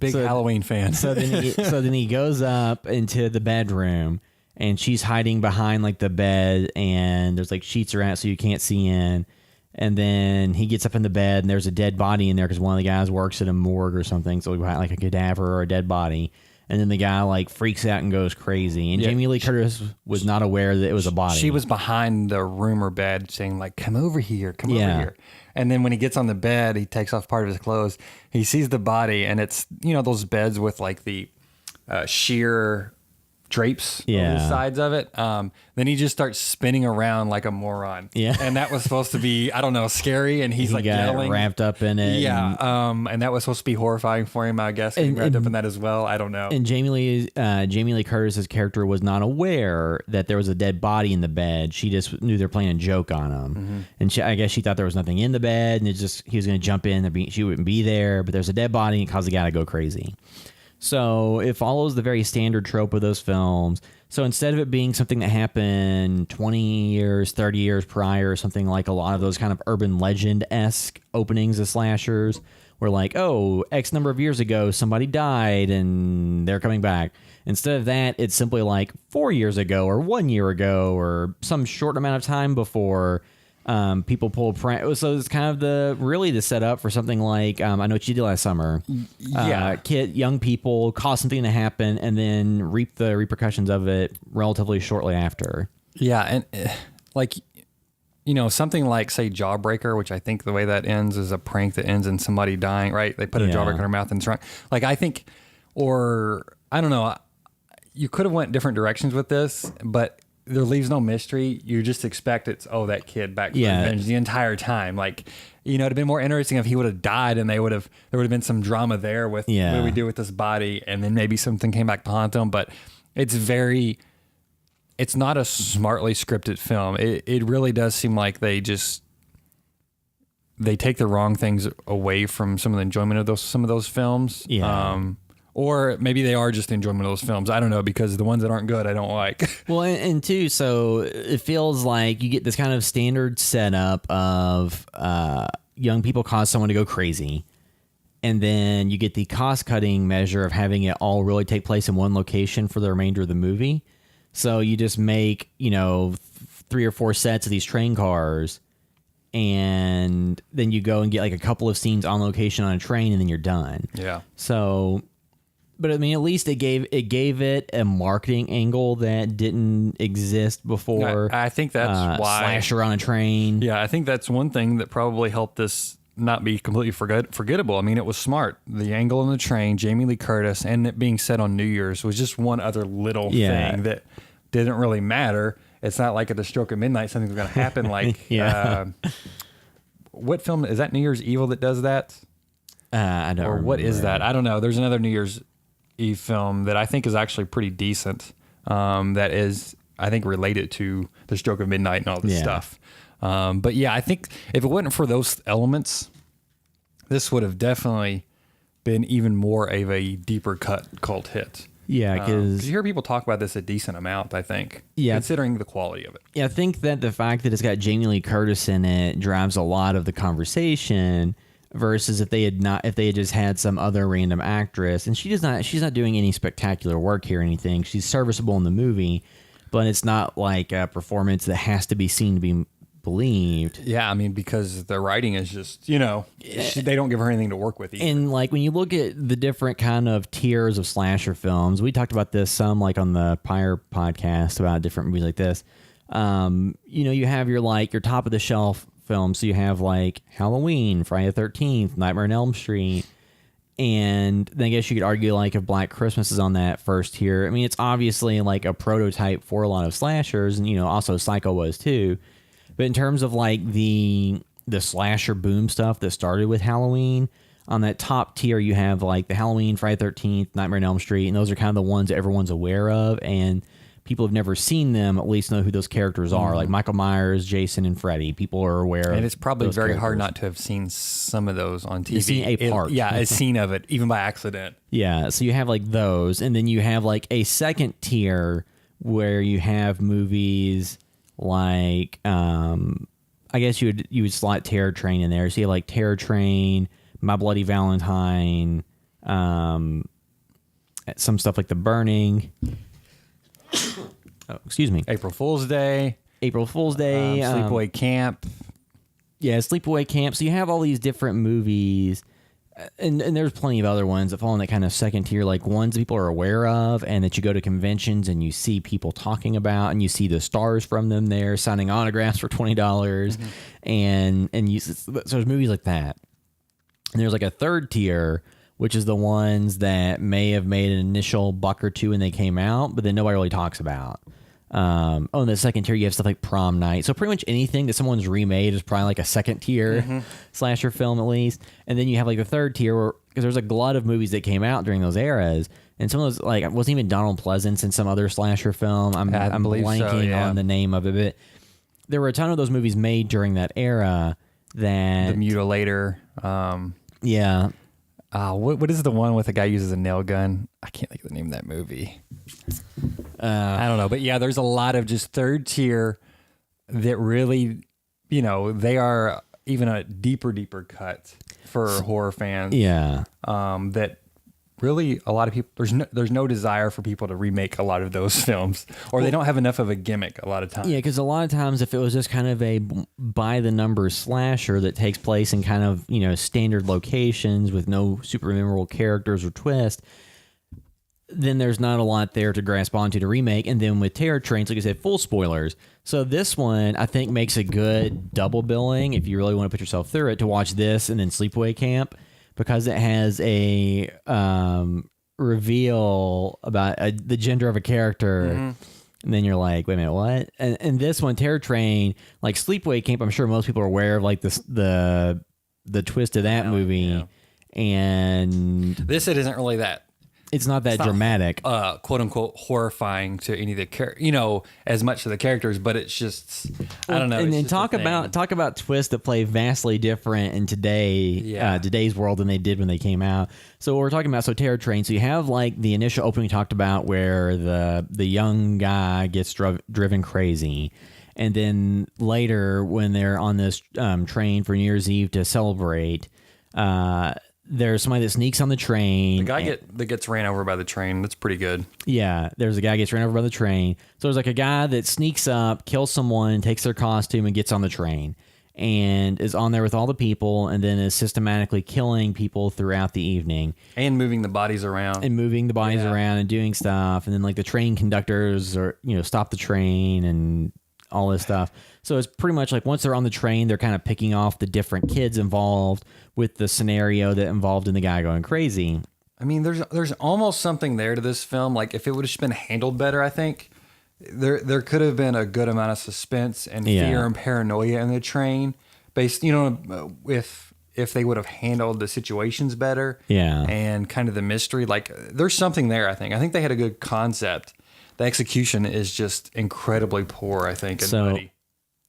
Big Halloween fan. So then he goes up into the bedroom, and she's hiding behind like the bed, and there's like sheets around it so you can't see in. And then he gets up in the bed, and there's a dead body in there because one of the guys works at a morgue or something. So we got like a cadaver or a dead body. And then the guy like freaks out and goes crazy. And Jamie Lee Curtis was not aware that it was a body. She was behind the rumor bed saying like, come over here, come over here. And then when he gets on the bed, he takes off part of his clothes. He sees the body, and it's, those beds with like the sheer drapes on the sides of it. Then he just starts spinning around like a moron. Yeah. And that was supposed to be, I don't know, scary. And he's he like got yelling. wrapped up in it. Yeah. And that was supposed to be horrifying for him, I guess. Getting wrapped up in that as well. I don't know. And Jamie Lee Curtis's character was not aware that there was a dead body in the bed. She just knew they're playing a joke on him. Mm-hmm. And I guess she thought there was nothing in the bed, and he was going to jump in. She wouldn't be there, but there's a dead body, and it caused the guy to go crazy. So it follows the very standard trope of those films. So instead of it being something that happened 20 years, 30 years prior, something like a lot of those kind of urban legend-esque openings of slashers, where like, oh, X number of years ago, somebody died and they're coming back. Instead of that, it's simply like 4 years ago or 1 year ago or some short amount of time before people pull prank. So it's kind of the setup for something like I Know What You Did Last Summer. Yeah, young people cause something to happen and then reap the repercussions of it relatively shortly after. Yeah, and like something like say Jawbreaker, which I think the way that ends is a prank that ends in somebody dying. Right? They put a jawbreaker in their mouth and it's wrong. Like I think, or I don't know. You could have went different directions with this, but there leaves no mystery. You just expect it's, that kid back for revenge the entire time. Like, it'd have been more interesting if he would have died and there would have been some drama there with what do we do with this body, and then maybe something came back to haunt him. But it's not a smartly scripted film. It really does seem like they take the wrong things away from some of the enjoyment of some of those films. Yeah. Or maybe they are just the enjoyment of those films. I don't know, because the ones that aren't good, I don't like. Well, and two, so it feels like you get this kind of standard setup of young people cause someone to go crazy. And then you get the cost-cutting measure of having it all really take place in one location for the remainder of the movie. So you just make, 3 or 4 sets of these train cars, and then you go and get like a couple of scenes on location on a train, and then you're done. Yeah. So... But I mean, at least it gave it a marketing angle that didn't exist before. I think that's why slasher on a train. Yeah, I think that's one thing that probably helped this not be completely forgettable. I mean, it was smart. The angle on the train, Jamie Lee Curtis, and it being set on New Year's was just one other little thing that didn't really matter. It's not like at the stroke of midnight something's going to happen. Like, what film is that? New Year's Evil that does that? I don't. Or what is that? I don't know. There's another New Year's Eve film that I think is actually pretty decent. That is, I think, related to the stroke of midnight and all this stuff. But yeah, I think if it wasn't for those elements, this would have definitely been even more of a deeper cut cult hit. Yeah, because you hear people talk about this a decent amount, I think, considering the quality of it. Yeah, I think that the fact that it's got Jamie Lee Curtis in it drives a lot of the conversation versus if they had just had some other random actress. And she's not doing any spectacular work here or anything. She's serviceable in the movie, but it's not like a performance that has to be seen to be believed. Yeah, I mean, because the writing is just, they don't give her anything to work with either. And like when you look at the different kind of tiers of slasher films, we talked about this some like on the prior podcast about different movies like this. You have your top of the shelf films. So you have like Halloween, Friday the 13th, Nightmare on Elm Street. And then I guess you could argue like if Black Christmas is on that first tier. I mean, it's obviously like a prototype for a lot of slashers, and also Psycho was too. But in terms of like the slasher boom stuff that started with Halloween, on that top tier you have like the Halloween, Friday the 13th, Nightmare on Elm Street, and those are kind of the ones that everyone's aware of, and people have never seen them at least know who those characters are. Like Michael Myers, Jason, and Freddy. People are aware of. And it's probably very characters. Hard not to have seen some of those on TV. You've seen a part. A scene of it, even by accident. Yeah, so you have like those, and then you have like a second tier where you have movies like I guess you would slot Terror Train in there. So you have like Terror Train, My Bloody Valentine, some stuff like The Burning. Oh, excuse me. April Fool's Day. Sleepaway Camp. Yeah, Sleepaway Camp. So you have all these different movies, and there's plenty of other ones that fall in that kind of second tier, like ones that people are aware of and that you go to conventions and you see people talking about, and you see the stars from them there signing autographs for $20, and so there's movies like that. And there's like a third tier, which is the ones that may have made an initial buck or two when they came out, but then nobody really talks about. And the second tier, you have stuff like Prom Night. So pretty much anything that someone's remade is probably like a second tier slasher film at least. And then you have like the third tier, because there's a glut of movies that came out during those eras. And some of those, like, wasn't even Donald Pleasance in some other slasher film. I'm blanking on the name of it, but there were a ton of those movies made during that era. That The Mutilator. Yeah. What is the one with the guy uses a nail gun? I can't think of the name of that movie. I don't know. But yeah, there's a lot of just third tier that really, they are even a deeper cut for horror fans. Yeah. That really a lot of people, there's no desire for people to remake a lot of those films, or they don't have enough of a gimmick a lot of times. Yeah, because a lot of times if it was just kind of a by the numbers slasher that takes place in kind of, standard locations with no super memorable characters or twist, then there's not a lot there to grasp onto to remake. And then with Terror Trains, like I said, full spoilers. So this one, I think, makes a good double billing if you really want to put yourself through it, to watch this and then Sleepaway Camp, because it has a reveal about the gender of a character. And then you're like, wait a minute, what? And this one, Terror Train, like Sleepaway Camp, I'm sure most people are aware of like the twist of that movie. Yeah. And This, it isn't really that. it's not that dramatic. Quote unquote horrifying to any of the as much to the characters, but it's just I don't know. And then talk about twists that play vastly different in today's world than they did when they came out. So we're talking about Terror Train. So you have like the initial opening we talked about where the young guy gets driven crazy. And then later when they're on this train for New Year's Eve to celebrate, there's somebody that sneaks on the train. The guy that gets ran over by the train. That's pretty good. Yeah, there's a guy gets ran over by the train. So there's like a guy that sneaks up, kills someone, takes their costume, and gets on the train. And is on there with all the people, and then is systematically killing people throughout the evening. And moving the bodies around. Around and doing stuff. And then like the train conductors stop the train and all this stuff. So it's pretty much like once they're on the train, they're kind of picking off the different kids involved with the scenario that involved in the guy going crazy. I mean, there's almost something there to this film. Like if it would have just been handled better, I think there could have been a good amount of suspense and fear and paranoia in the train. Based, if they would have handled the situations better, and kind of the mystery. Like there's something there. I think they had a good concept. The execution is just incredibly poor, I think. And muddy.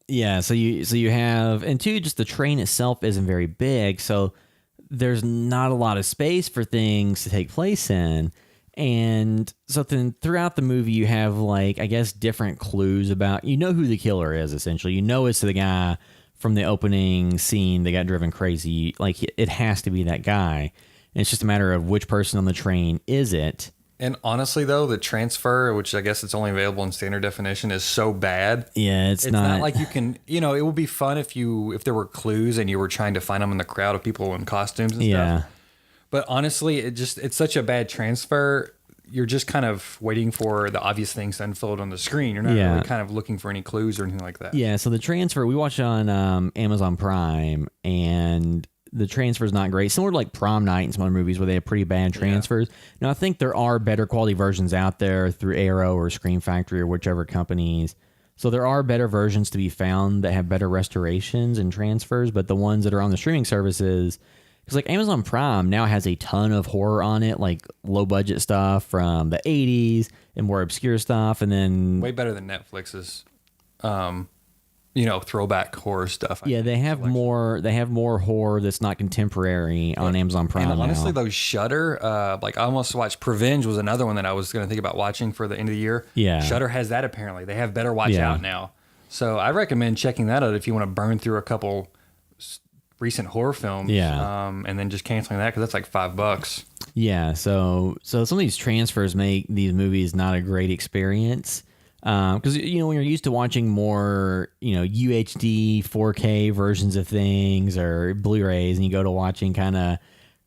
Yeah, so you have, and two, just the train itself isn't very big, so there's not a lot of space for things to take place in. And so then throughout the movie, you have like, I guess, different clues about, who the killer is, essentially. It's the guy from the opening scene that got driven crazy. Like, it has to be that guy. And it's just a matter of which person on the train is it. And honestly, though, the transfer, which I guess it's only available in standard definition, is so bad. Yeah, it's not like you can. It would be fun if there were clues and you were trying to find them in the crowd of people in costumes and stuff. But honestly, it's such a bad transfer. You're just kind of waiting for the obvious things to unfold on the screen. You're not really kind of looking for any clues or anything like that. Yeah. So the transfer we watched on Amazon Prime, and the transfer is not great. Similar to like Prom Night and some other movies where they have pretty bad transfers. Now, I think there are better quality versions out there through Arrow or Screen Factory or whichever companies. So there are better versions to be found that have better restorations and transfers, but the ones that are on the streaming services, because like Amazon Prime now has a ton of horror on it, like low budget stuff from the 80s and more obscure stuff, and then way better than Netflix's. Throwback horror stuff. They have more. They have more horror that's not contemporary on Amazon Prime. And honestly, now. though, Shudder, I almost watched Prevenge was another one that I was going to think about watching for the end of the year. Yeah, Shudder has that apparently. They have Better Watch Out now, so I recommend checking that out if you want to burn through a couple recent horror films. And then just canceling that because that's like $5. Yeah, so some of these transfers make these movies not a great experience. Because when you're used to watching more UHD 4K versions of things or Blu-rays, and you go to watching kind of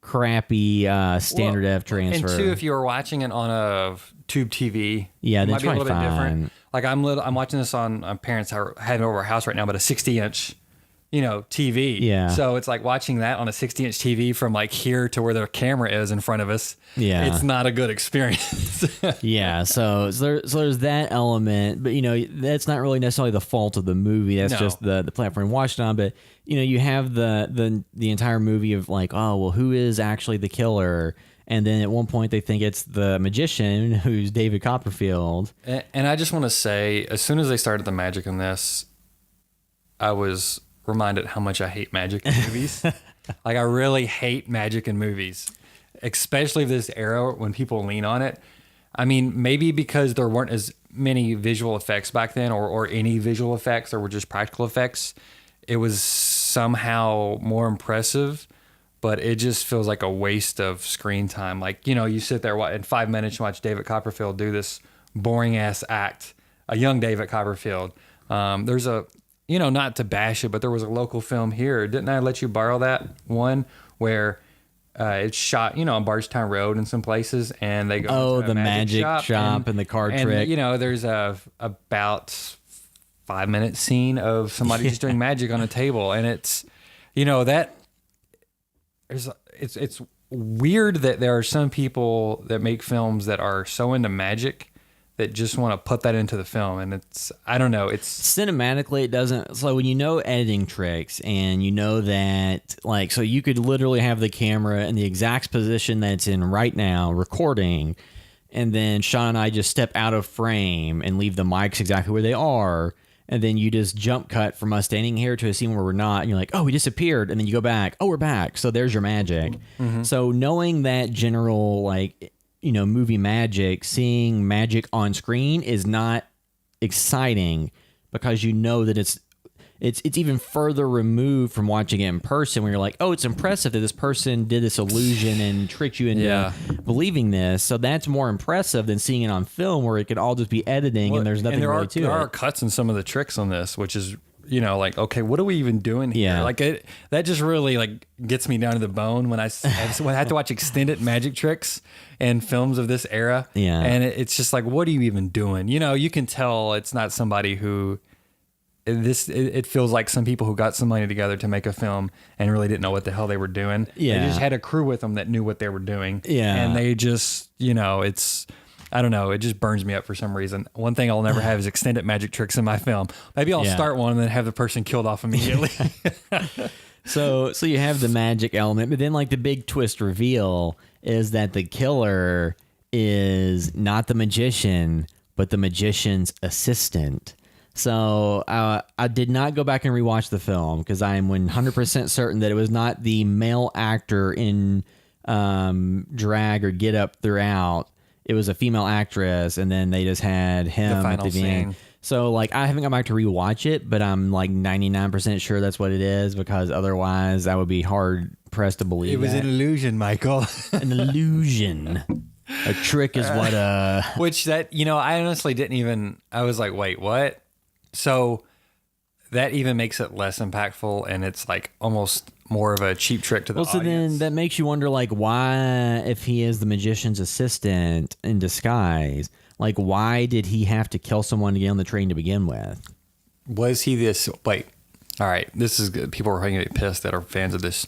crappy standard F transfer. And two, if you were watching it on a tube TV, it might be a little bit fine. different. Like I'm watching this on my parents' have it over our house right now, but a 60-inch. TV. Yeah. So it's like watching that on a 60-inch TV from like here to where the camera is in front of us. Yeah. It's not a good experience. Yeah. So there's that element, but that's not really necessarily the fault of the movie. That's just the platform you watched it on. But you have the entire movie of like, oh well, who is actually the killer? And then at one point they think it's the magician, who's David Copperfield. And I just want to say, as soon as they started the magic in this, I was reminded how much I hate magic in movies. Like I really hate magic in movies, especially this era when people lean on it. I mean, maybe because there weren't as many visual effects back then or any visual effects, there were just practical effects. It was somehow more impressive, but it just feels like a waste of screen time. Like, you sit there in 5 minutes and watch David Copperfield do this boring ass act, a young David Copperfield. There's a, not to bash it, but there was a local film here. Didn't I let you borrow that one where it's shot, on Bardstown Road in some places, and they go to the magic shop and the card trick. There's a about 5-minute scene of somebody just doing magic on a table, and it's, it's weird that there are some people that make films that are so into magic that just want to put that into the film, and I don't know, it's cinematically it doesn't. So when editing tricks, and that like, so you could literally have the camera in the exact position that it's in right now recording, and then Sean and I just step out of frame and leave the mics exactly where they are, and then you just jump cut from us standing here to a scene where we're not, and you're like, oh, we disappeared, and then you go back, oh, we're back, so there's your magic. Mm-hmm. So knowing that general like movie magic, seeing magic on screen is not exciting because that it's even further removed from watching it in person, where you're like, oh, it's impressive that this person did this illusion and tricked you into believing this. So that's more impressive than seeing it on film, where it could all just be editing and there's nothing really to it. There are cuts in some of the tricks on this, which is like, okay, what are we even doing here? Yeah. Like that just really like gets me down to the bone when I have to watch extended magic tricks and films of this era. Yeah. And it's just like, what are you even doing? You can tell it's not somebody who it feels like some people who got some money together to make a film and really didn't know what the hell they were doing. Yeah. They just had a crew with them that knew what they were doing. Yeah. And they just, I don't know. It just burns me up for some reason. One thing I'll never have is extended magic tricks in my film. Maybe I'll start one and then have the person killed off immediately. So you have the magic element, but then like the big twist reveal is that the killer is not the magician, but the magician's assistant. So I did not go back and rewatch the film because I am 100% certain that it was not the male actor in drag or get up throughout. It was a female actress, and then they just had him at the end. So like I haven't gone back to rewatch it, but I'm like 99% sure that's what it is because otherwise I would be hard pressed to believe It was that. an illusion, Michael. An illusion. A trick is what Which that, I honestly didn't even, I was like, wait, what? So that even makes it less impactful, and it's like almost more of a cheap trick to the so audience. then that makes you wonder, like, why, if he is the magician's assistant in disguise, like, why did he have to kill someone to get on the train to begin with? Was he this, wait, all right, this is good. People are going to get pissed that are fans of this.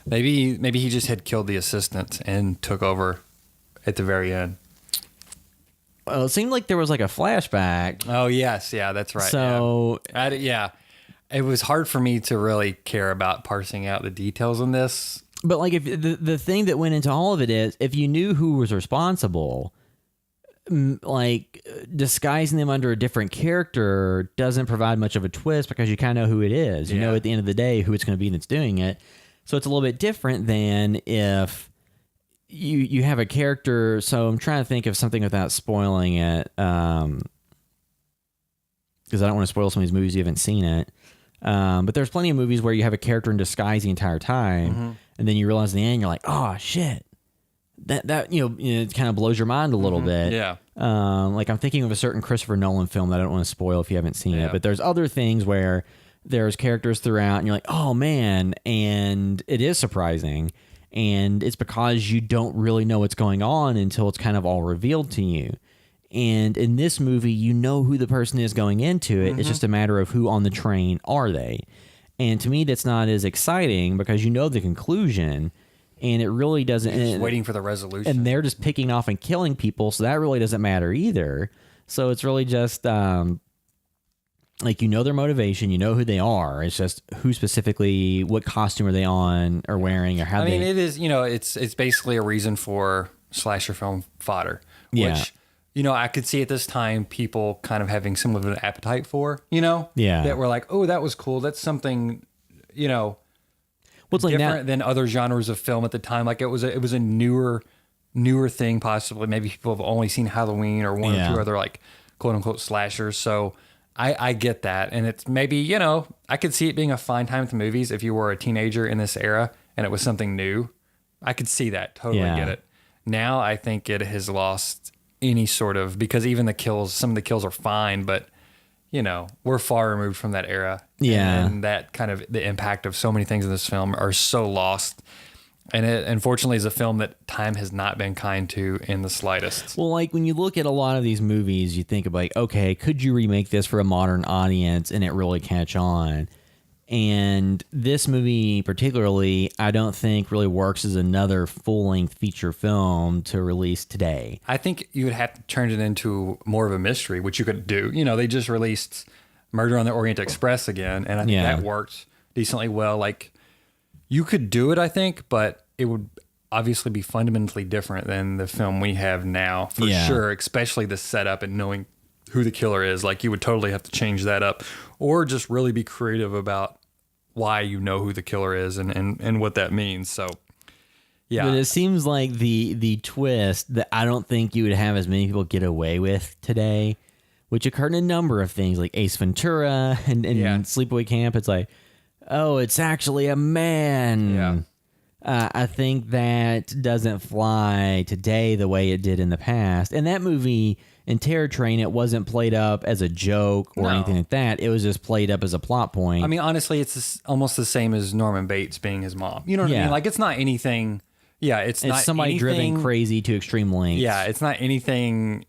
Maybe he just had killed the assistant and took over at the very end. Well, it seemed like there was like a flashback. Oh, yes. Yeah, that's right. So, yeah. It was hard for me to really care about parsing out the details on this. but like, if the thing that went into all of it is, if you knew who was responsible, like disguising them under a different character doesn't provide much of a twist because you kind of know who it is. You know, at the end of the day, who it's going to be that's doing it. So it's a little bit different than if you have a character. So I'm trying to think of something without spoiling it, because I don't want to spoil some of these movies you haven't seen it. But there's plenty of movies where you have a character in disguise the entire time, and then you realize in the end you're like, oh shit, that it kind of blows your mind a little bit. Yeah. Like I'm thinking of a certain Christopher Nolan film that I don't want to spoil if you haven't seen it. But there's other things where there's characters throughout, and you're like, oh man, and it is surprising. And it's because you don't really know what's going on until it's kind of all revealed to you. And in this movie, you know who the person is going into it. It's just a matter of who on the train are they. And to me, that's not as exciting because you know the conclusion, and it really doesn't. Just waiting for the resolution. And they're just picking off and killing people, so that really doesn't matter either. So it's really just like you know their motivation, you know who they are. It's just who specifically, what costume are they on or wearing, or how. I mean, it is. It's basically a reason for slasher film fodder. Which, I could see at this time people kind of having some of an appetite for. That were like, oh, that was cool. That's something, well, it's like different than other genres of film at the time. Like it was a newer thing, possibly. Maybe people have only seen Halloween or one or two other like quote unquote slashers. So I get that, and it's maybe I could see it being a fine time at the movies if you were a teenager in this era and it was something new. I could see that, totally get it. Now I think it has lost any sort of, because even some of the kills are fine, but we're far removed from that era. And that kind of the impact of so many things in this film are so lost. And it, unfortunately, is a film that time has not been kind to in the slightest. Well, like when you look at a lot of these movies, you think of like, okay, could you remake this for a modern audience and it really catch on? And this movie particularly, I don't think really works as another full-length feature film to release today. I think you would have to turn it into more of a mystery, which you could do. They just released Murder on the Orient Express again, and I think that worked decently well. Like, you could do it, I think, but it would obviously be fundamentally different than the film we have now, for sure, especially the setup and knowing who the killer is. Like, you would totally have to change that up, or just really be creative about why you know who the killer is and what that means. So, yeah. But it seems like the twist that I don't think you would have as many people get away with today, which occurred in a number of things, like Ace Ventura and Sleepaway Camp. It's like, oh, it's actually a man. Yeah. I think that doesn't fly today the way it did in the past. And that movie, in Terror Train, it wasn't played up as a joke or anything like that. It was just played up as a plot point. I mean, honestly, it's almost the same as Norman Bates being his mom. You know what I mean? Like, it's not anything. Yeah, it's not somebody anything, driven crazy to extreme lengths. Yeah, it's not anything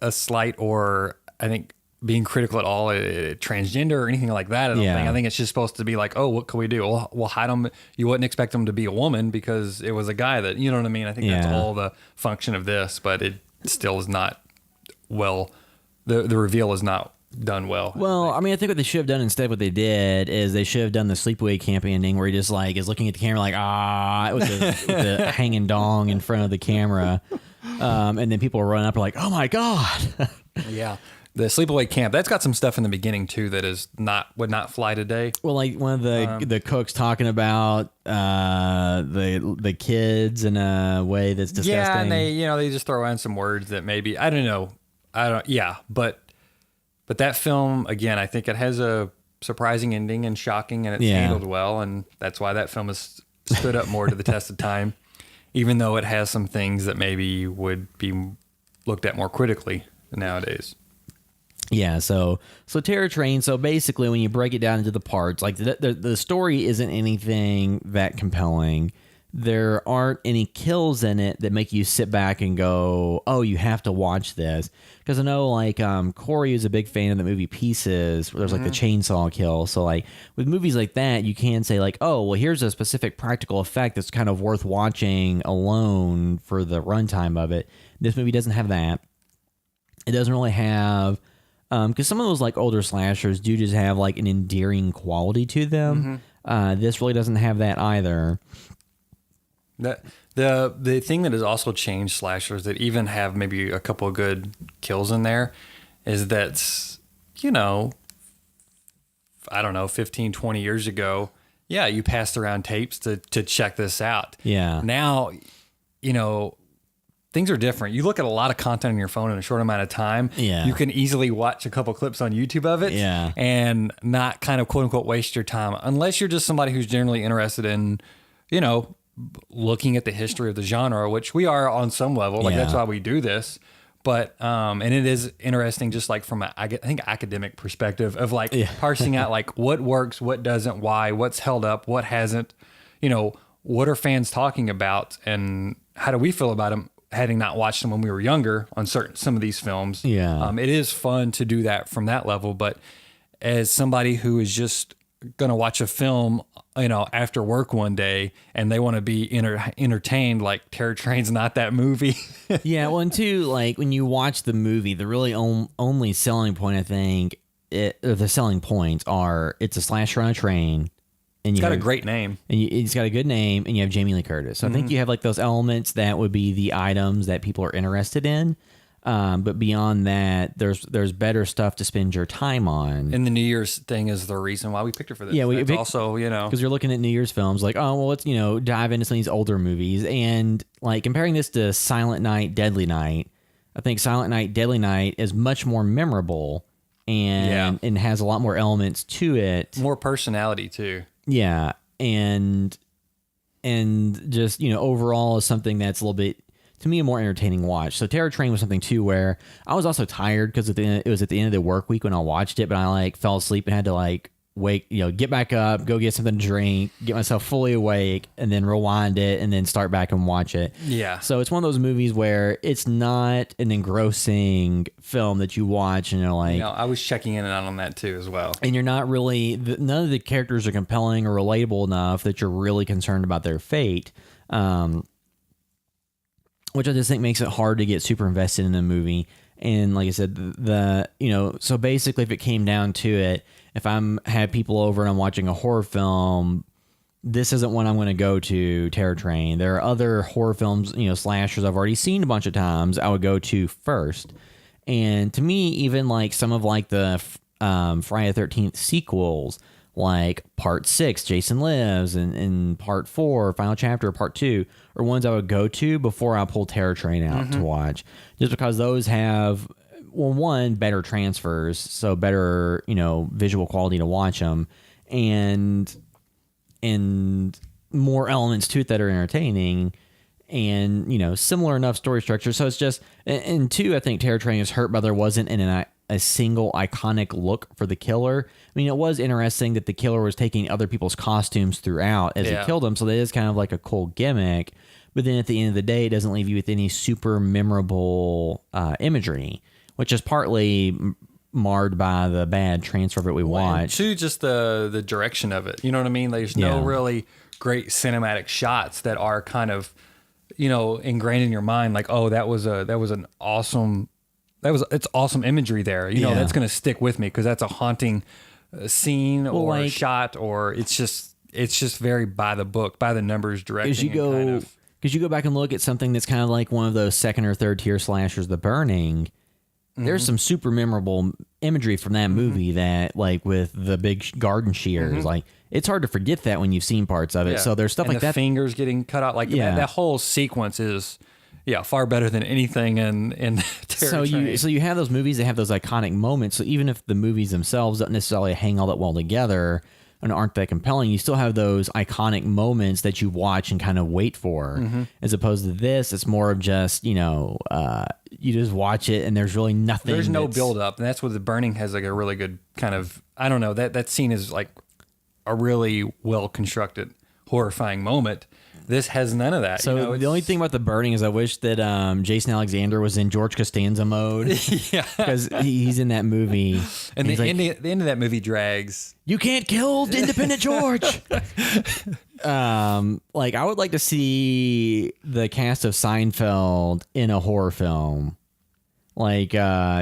a slight or, I think, being critical at all, transgender or anything like that. I don't think. I think it's just supposed to be like, oh, what can we do? Well, we'll hide them. You wouldn't expect them to be a woman because it was a guy that, you know what I mean? I think that's all the function of this, but it still is not well. The reveal is not done well. Well, I mean, I think what they should have done instead, what they did is they should have done the sleepaway camp ending where he just like is looking at the camera like with the hanging dong in front of the camera, and then people are running up and like, oh my god. Yeah. The sleepaway camp, that's got some stuff in the beginning too that would not fly today. Well, like one of the cooks talking about the kids in a way that's disgusting. Yeah, and they just throw in some words that maybe but that film again, I think it has a surprising ending and shocking, and it's handled well, and that's why that film has stood up more to the test of time, even though it has some things that maybe would be looked at more critically nowadays. Yeah, so Terror Train. So basically, when you break it down into the parts, like the story isn't anything that compelling. There aren't any kills in it that make you sit back and go, "Oh, you have to watch this." Because I know, like, Corey is a big fan of the movie Pieces, where there's like the chainsaw kill. So, like, with movies like that, you can say, like, "Oh, well, here's a specific practical effect that's kind of worth watching alone for the runtime of it." This movie doesn't have that. It doesn't really have. Because some of those like older slashers do just have like an endearing quality to them. This really doesn't have that either. The thing that has also changed slashers that even have maybe a couple of good kills in there is that, I don't know, 15, 20 years ago, you passed around tapes to check this out. Yeah. Now, things are different. You look at a lot of content on your phone in a short amount of time. Yeah. You can easily watch a couple clips on YouTube of it and not kind of quote unquote waste your time unless you're just somebody who's generally interested in, looking at the history of the genre, which we are on some level. Like that's why we do this. But and it is interesting, just like from I think academic perspective of like parsing out like what works, what doesn't, why, what's held up, what hasn't, what are fans talking about, and how do we feel about them, having not watched them when we were younger on some of these films. Yeah. It is fun to do that from that level, but as somebody who is just going to watch a film, after work one day and they want to be entertained, like Terror Train's not that movie. Yeah. Well, and two, like when you watch the movie, the really only selling point, I think, the selling points are it's a slasher on a train. And it's got a great name. And it's got a good name, and you have Jamie Lee Curtis. So I think you have like those elements that would be the items that people are interested in. But beyond that, there's better stuff to spend your time on. And the New Year's thing is the reason why we picked her for this. Yeah, it's also, because you're looking at New Year's films, like, oh, well, let's, dive into some of these older movies. And like comparing this to Silent Night, Deadly Night, I think Silent Night, Deadly Night is much more memorable and has a lot more elements to it. More personality, too. Yeah, and just, overall is something that's a little bit, to me, a more entertaining watch. So Terror Train was something, too, where I was also tired because it was at the end of the work week when I watched it, but I, like, fell asleep and had to, like, wake, get back up, go get something to drink, get myself fully awake, and then rewind it, and then start back and watch it. Yeah. So it's one of those movies where it's not an engrossing film that you watch and you're like... I was checking in and out on that too as well. And you're not really... None of the characters are compelling or relatable enough that you're really concerned about their fate. Which I just think makes it hard to get super invested in the movie. And like I said, so basically if it came down to it, if had people over and I'm watching a horror film, this isn't one I'm going to go to, Terror Train. There are other horror films, slashers I've already seen a bunch of times I would go to first. And to me, even like some of like the Friday the 13th sequels, like Part 6, Jason Lives, and Part 4, Final Chapter, Part 2, are ones I would go to before I pull Terror Train out to watch. Just because those have, well, one, better transfers, so better, visual quality to watch them, and more elements to it that are entertaining, and, similar enough story structure. So it's just, and two, I think Terror Train is hurt by there wasn't a single iconic look for the killer. I mean, it was interesting that the killer was taking other people's costumes throughout as he killed them, so that is kind of like a cool gimmick. But then at the end of the day, it doesn't leave you with any super memorable imagery, which is partly marred by the bad transfer of it we And watched. two, just the direction of it. You know what I mean? There's no Yeah. really great cinematic shots that are kind of, you know, ingrained in your mind. Like, oh, it's awesome imagery there. You know, Yeah. that's going to stick with me because that's a haunting scene or like- shot, or it's just very by the book, by the numbers directing. Because you go back and look at something that's kind of like one of those second or third tier slashers, The Burning. There's some super memorable imagery from that movie that, like, with the big garden shears, like, it's hard to forget that when you've seen parts of it. Yeah. So there's stuff and like the that. fingers getting cut out, like Yeah. that whole sequence is, far better than anything in Terror Train. So you have those movies that have those iconic moments. So even if the movies themselves don't necessarily hang all that well together and aren't that compelling, you still have those iconic moments that you watch and kind of wait for. As opposed to this, it's more of just, you just watch it and there's really nothing. There's no build up, and that's what The Burning has, like a really good kind of, I don't know, that scene is like a really well constructed horrifying moment. This has none of that. So the only thing about The Burning is I wish that Jason Alexander was in George Costanza mode. Yeah. Because he's in that movie. And he's the like, end of that movie drags. you can't kill Independent George. Like, I would like to see the cast of Seinfeld in a horror film. Like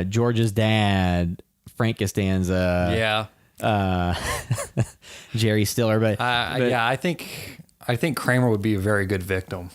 George's dad, Frank Costanza. Yeah. Jerry Stiller. But Yeah, I think Kramer would be a very good victim.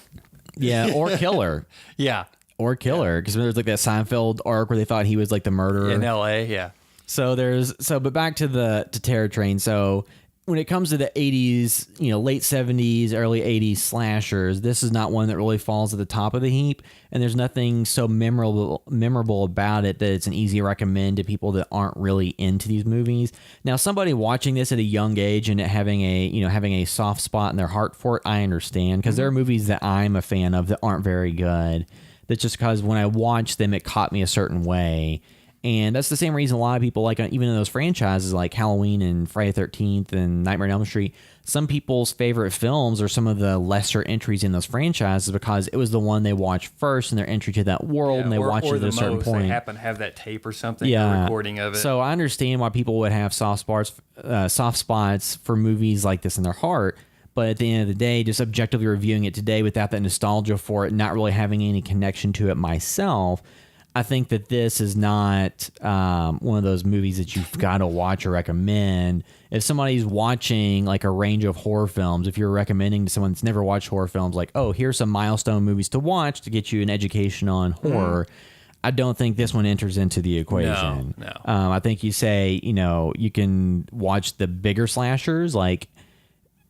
yeah, or killer. Yeah. Or killer. Because there's like that Seinfeld arc where they thought he was like the murderer. In LA, yeah. But back to Terror Train. So when it comes to the 80s, late 70s, early 80s slashers, this is not one that really falls at the top of the heap. And there's nothing so memorable about it that it's an easy recommend to people that aren't really into these movies. Now, somebody watching this at a young age and having a soft spot in their heart for it, I understand, because there are movies that I'm a fan of that aren't very good. That's just because when I watched them, it caught me a certain way. And that's the same reason a lot of people like, even in those franchises like Halloween and Friday the 13th and Nightmare on Elm Street, some people's favorite films are some of the lesser entries in those franchises because it was the one they watched first in their entry to that world, and they watched it at a certain point. They happen to have that tape or something, a recording of it. So I understand why people would have soft spots for movies like this in their heart. But at the end of the day, just objectively reviewing it today without that nostalgia for it, not really having any connection to it myself, I think that this is not one of those movies that you've got to watch or recommend. If somebody's watching like a range of horror films, if you're recommending to someone that's never watched horror films, like, oh, here's some milestone movies to watch to get you an education on horror, I don't think this one enters into the equation. No. I think you say, you can watch the bigger slashers like,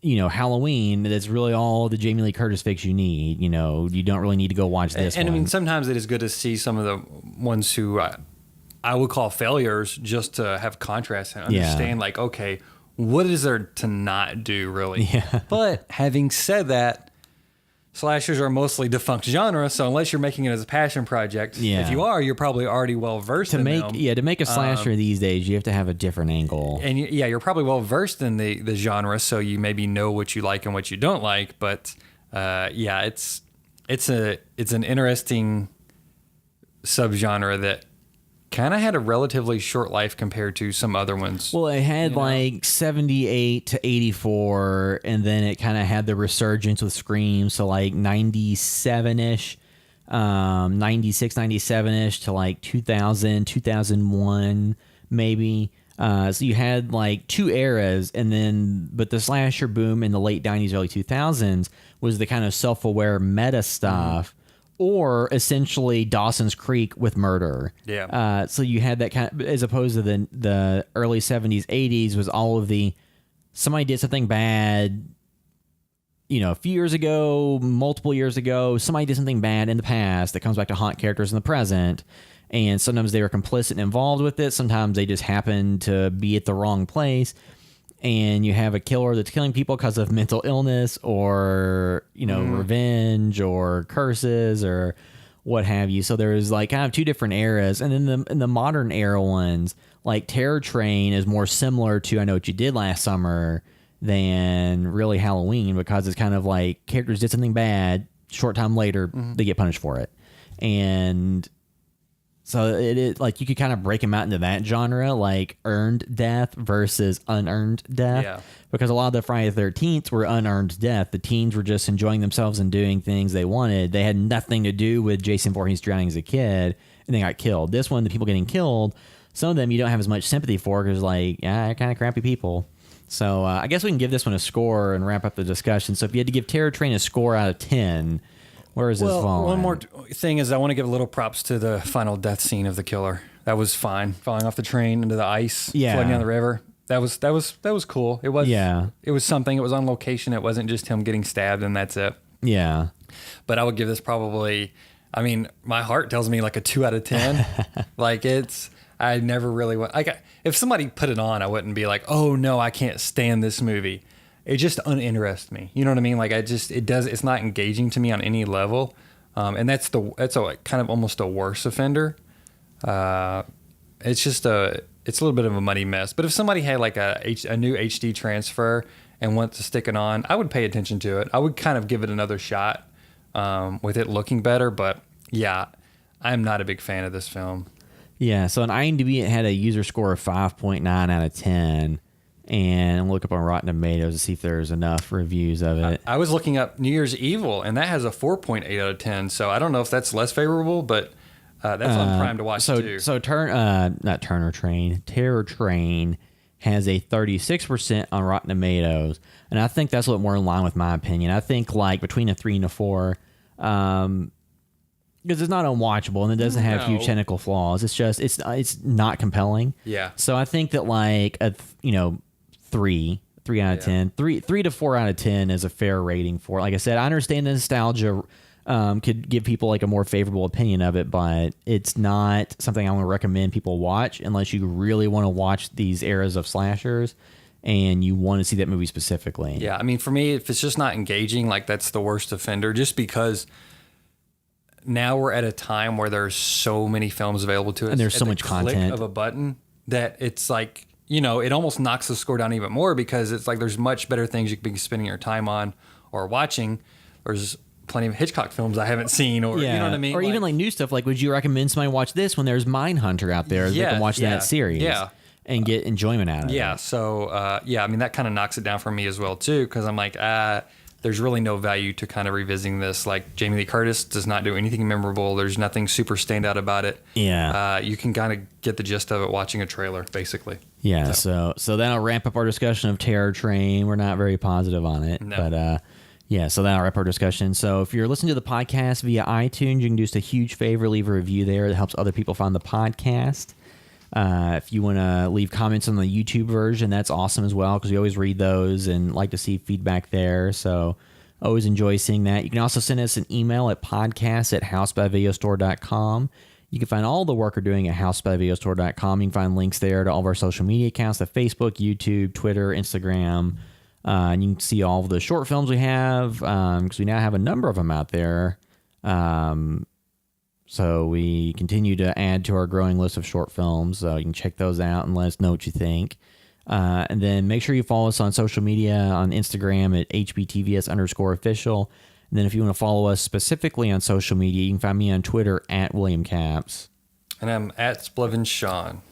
Halloween, that's really all the Jamie Lee Curtis fix you need. You don't really need to go watch this and one. I mean, sometimes it is good to see some of the ones who I would call failures, just to have contrast and understand, like, okay, what is there to not do, really? Yeah. But having said that, slashers are mostly defunct genre, so unless you're making it as a passion project, if you are, you're probably already well versed in them. To make a slasher these days, you have to have a different angle. And you're probably well versed in the genre, so you maybe know what you like and what you don't like. But it's an interesting subgenre that kind of had a relatively short life compared to some other ones. Well, it had like 78 to 84, and then it kind of had the resurgence with Scream, so like 97-ish, 96, 97-ish to like 2000, 2001, maybe. So you had like two eras, but the slasher boom in the late 90s, early 2000s was the kind of self-aware meta stuff. Or essentially Dawson's Creek with murder. Yeah. So you had that kind of, as opposed to the early 70s, 80s was all of somebody did something bad, a few years ago, multiple years ago, somebody did something bad in the past that comes back to haunt characters in the present. And sometimes they were complicit and involved with it. Sometimes they just happened to be at the wrong place. And you have a killer that's killing people because of mental illness or, revenge or curses or what have you. So there's like kind of two different eras. And then in the modern era ones, like Terror Train is more similar to I Know What You Did Last Summer than really Halloween, because it's kind of like characters did something bad, short time later, they get punished for it. And So it is like you could kind of break them out into that genre, like earned death versus unearned death. Yeah. Because a lot of the Friday the 13th were unearned death. The teens were just enjoying themselves and doing things they wanted. They had nothing to do with Jason Voorhees drowning as a kid, and they got killed. This one, the people getting killed, some of them you don't have as much sympathy for because, like, they're kind of crappy people. So I guess we can give this one a score and wrap up the discussion. So if you had to give Terror Train a score out of 10, where is this falling? One more thing is I want to give a little props to the final death scene of the killer. That was fine. Falling off the train into the ice, floating down the river. That was cool. It was It was something. It was on location. It wasn't just him getting stabbed and that's it. Yeah. But I would give this probably, I mean, my heart tells me like a 2 out of 10. Like I never really went, if somebody put it on, I wouldn't be like, oh no, I can't stand this movie. It just uninterests me. You know what I mean? Like it's not engaging to me on any level. And that's a kind of almost a worse offender. It's a little bit of a muddy mess. But if somebody had like a new HD transfer and wants to stick it on, I would pay attention to it. I would kind of give it another shot with it looking better. But yeah, I'm not a big fan of this film. Yeah, so on IMDb, it had a user score of 5.9 out of 10. And I'm looking up on Rotten Tomatoes to see if there's enough reviews of it. I was looking up New Year's Evil, and that has a 4.8 out of 10. So I don't know if that's less favorable, but that's on Prime to watch too. So Terror Train has a 36% on Rotten Tomatoes, and I think that's a little more in line with my opinion. I think like between a 3 and a 4, because it's not unwatchable and it doesn't have huge technical flaws. It's just it's not compelling. Yeah. So I think that like a 3 out of 10, 3 to 4 out of 10 is a fair rating for it. Like I said, I understand the nostalgia could give people like a more favorable opinion of it, but it's not something I want to recommend people watch unless you really want to watch these eras of slashers and you want to see that movie specifically. Yeah, I mean, for me, if it's just not engaging, like that's the worst offender, just because now we're at a time where there's so many films available to us. And there's so at the much click content of a button that it's like, it almost knocks the score down even more because it's like there's much better things you could be spending your time on or watching. There's plenty of Hitchcock films I haven't seen, or you know what I mean? Or even like new stuff. Like, would you recommend somebody watch this when there's Mindhunter out there? They can watch that series and get enjoyment out of it. Yeah, so, I mean, that kind of knocks it down for me as well, too, because I'm like, there's really no value to kind of revisiting this. Like, Jamie Lee Curtis does not do anything memorable. There's nothing super standout about it. Yeah. You can kind of get the gist of it watching a trailer, basically. Yeah, so that'll wrap up our discussion of Terror Train. We're not very positive on it, but so that'll wrap our discussion. So if you're listening to the podcast via iTunes, you can do us a huge favor, leave a review there. That helps other people find the podcast. If you want to leave comments on the YouTube version, that's awesome as well because we always read those and like to see feedback there. So always enjoy seeing that. You can also send us an email at podcast@housebyvideostore.com. You can find all the work we're doing at housebyvideostore.com. You can find links there to all of our social media accounts, the Facebook, YouTube, Twitter, Instagram. And you can see all of the short films we have because we now have a number of them out there. So we continue to add to our growing list of short films. So you can check those out and let us know what you think. And then make sure you follow us on social media on Instagram at HBTVS_official. And then if you want to follow us specifically on social media, you can find me on Twitter at William Capps. And I'm at Splevin Sean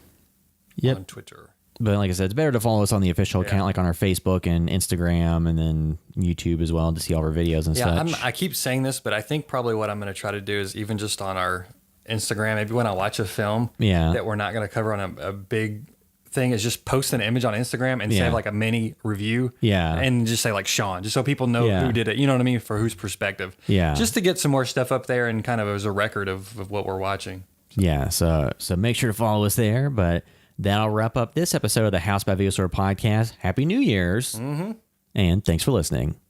on Twitter. But like I said, it's better to follow us on the official account, like on our Facebook and Instagram, and then YouTube as well to see all our videos and such. I keep saying this, but I think probably what I'm going to try to do is even just on our Instagram, maybe when I watch a film that we're not going to cover on a big thing, is just post an image on Instagram and say like a mini review. And just say like Sean, just so people know who did it. You know what I mean? For whose perspective. Just to get some more stuff up there and kind of as a record of what we're watching. So make sure to follow us there. But that'll wrap up this episode of the House by Video Store podcast. Happy New Year's. And thanks for listening.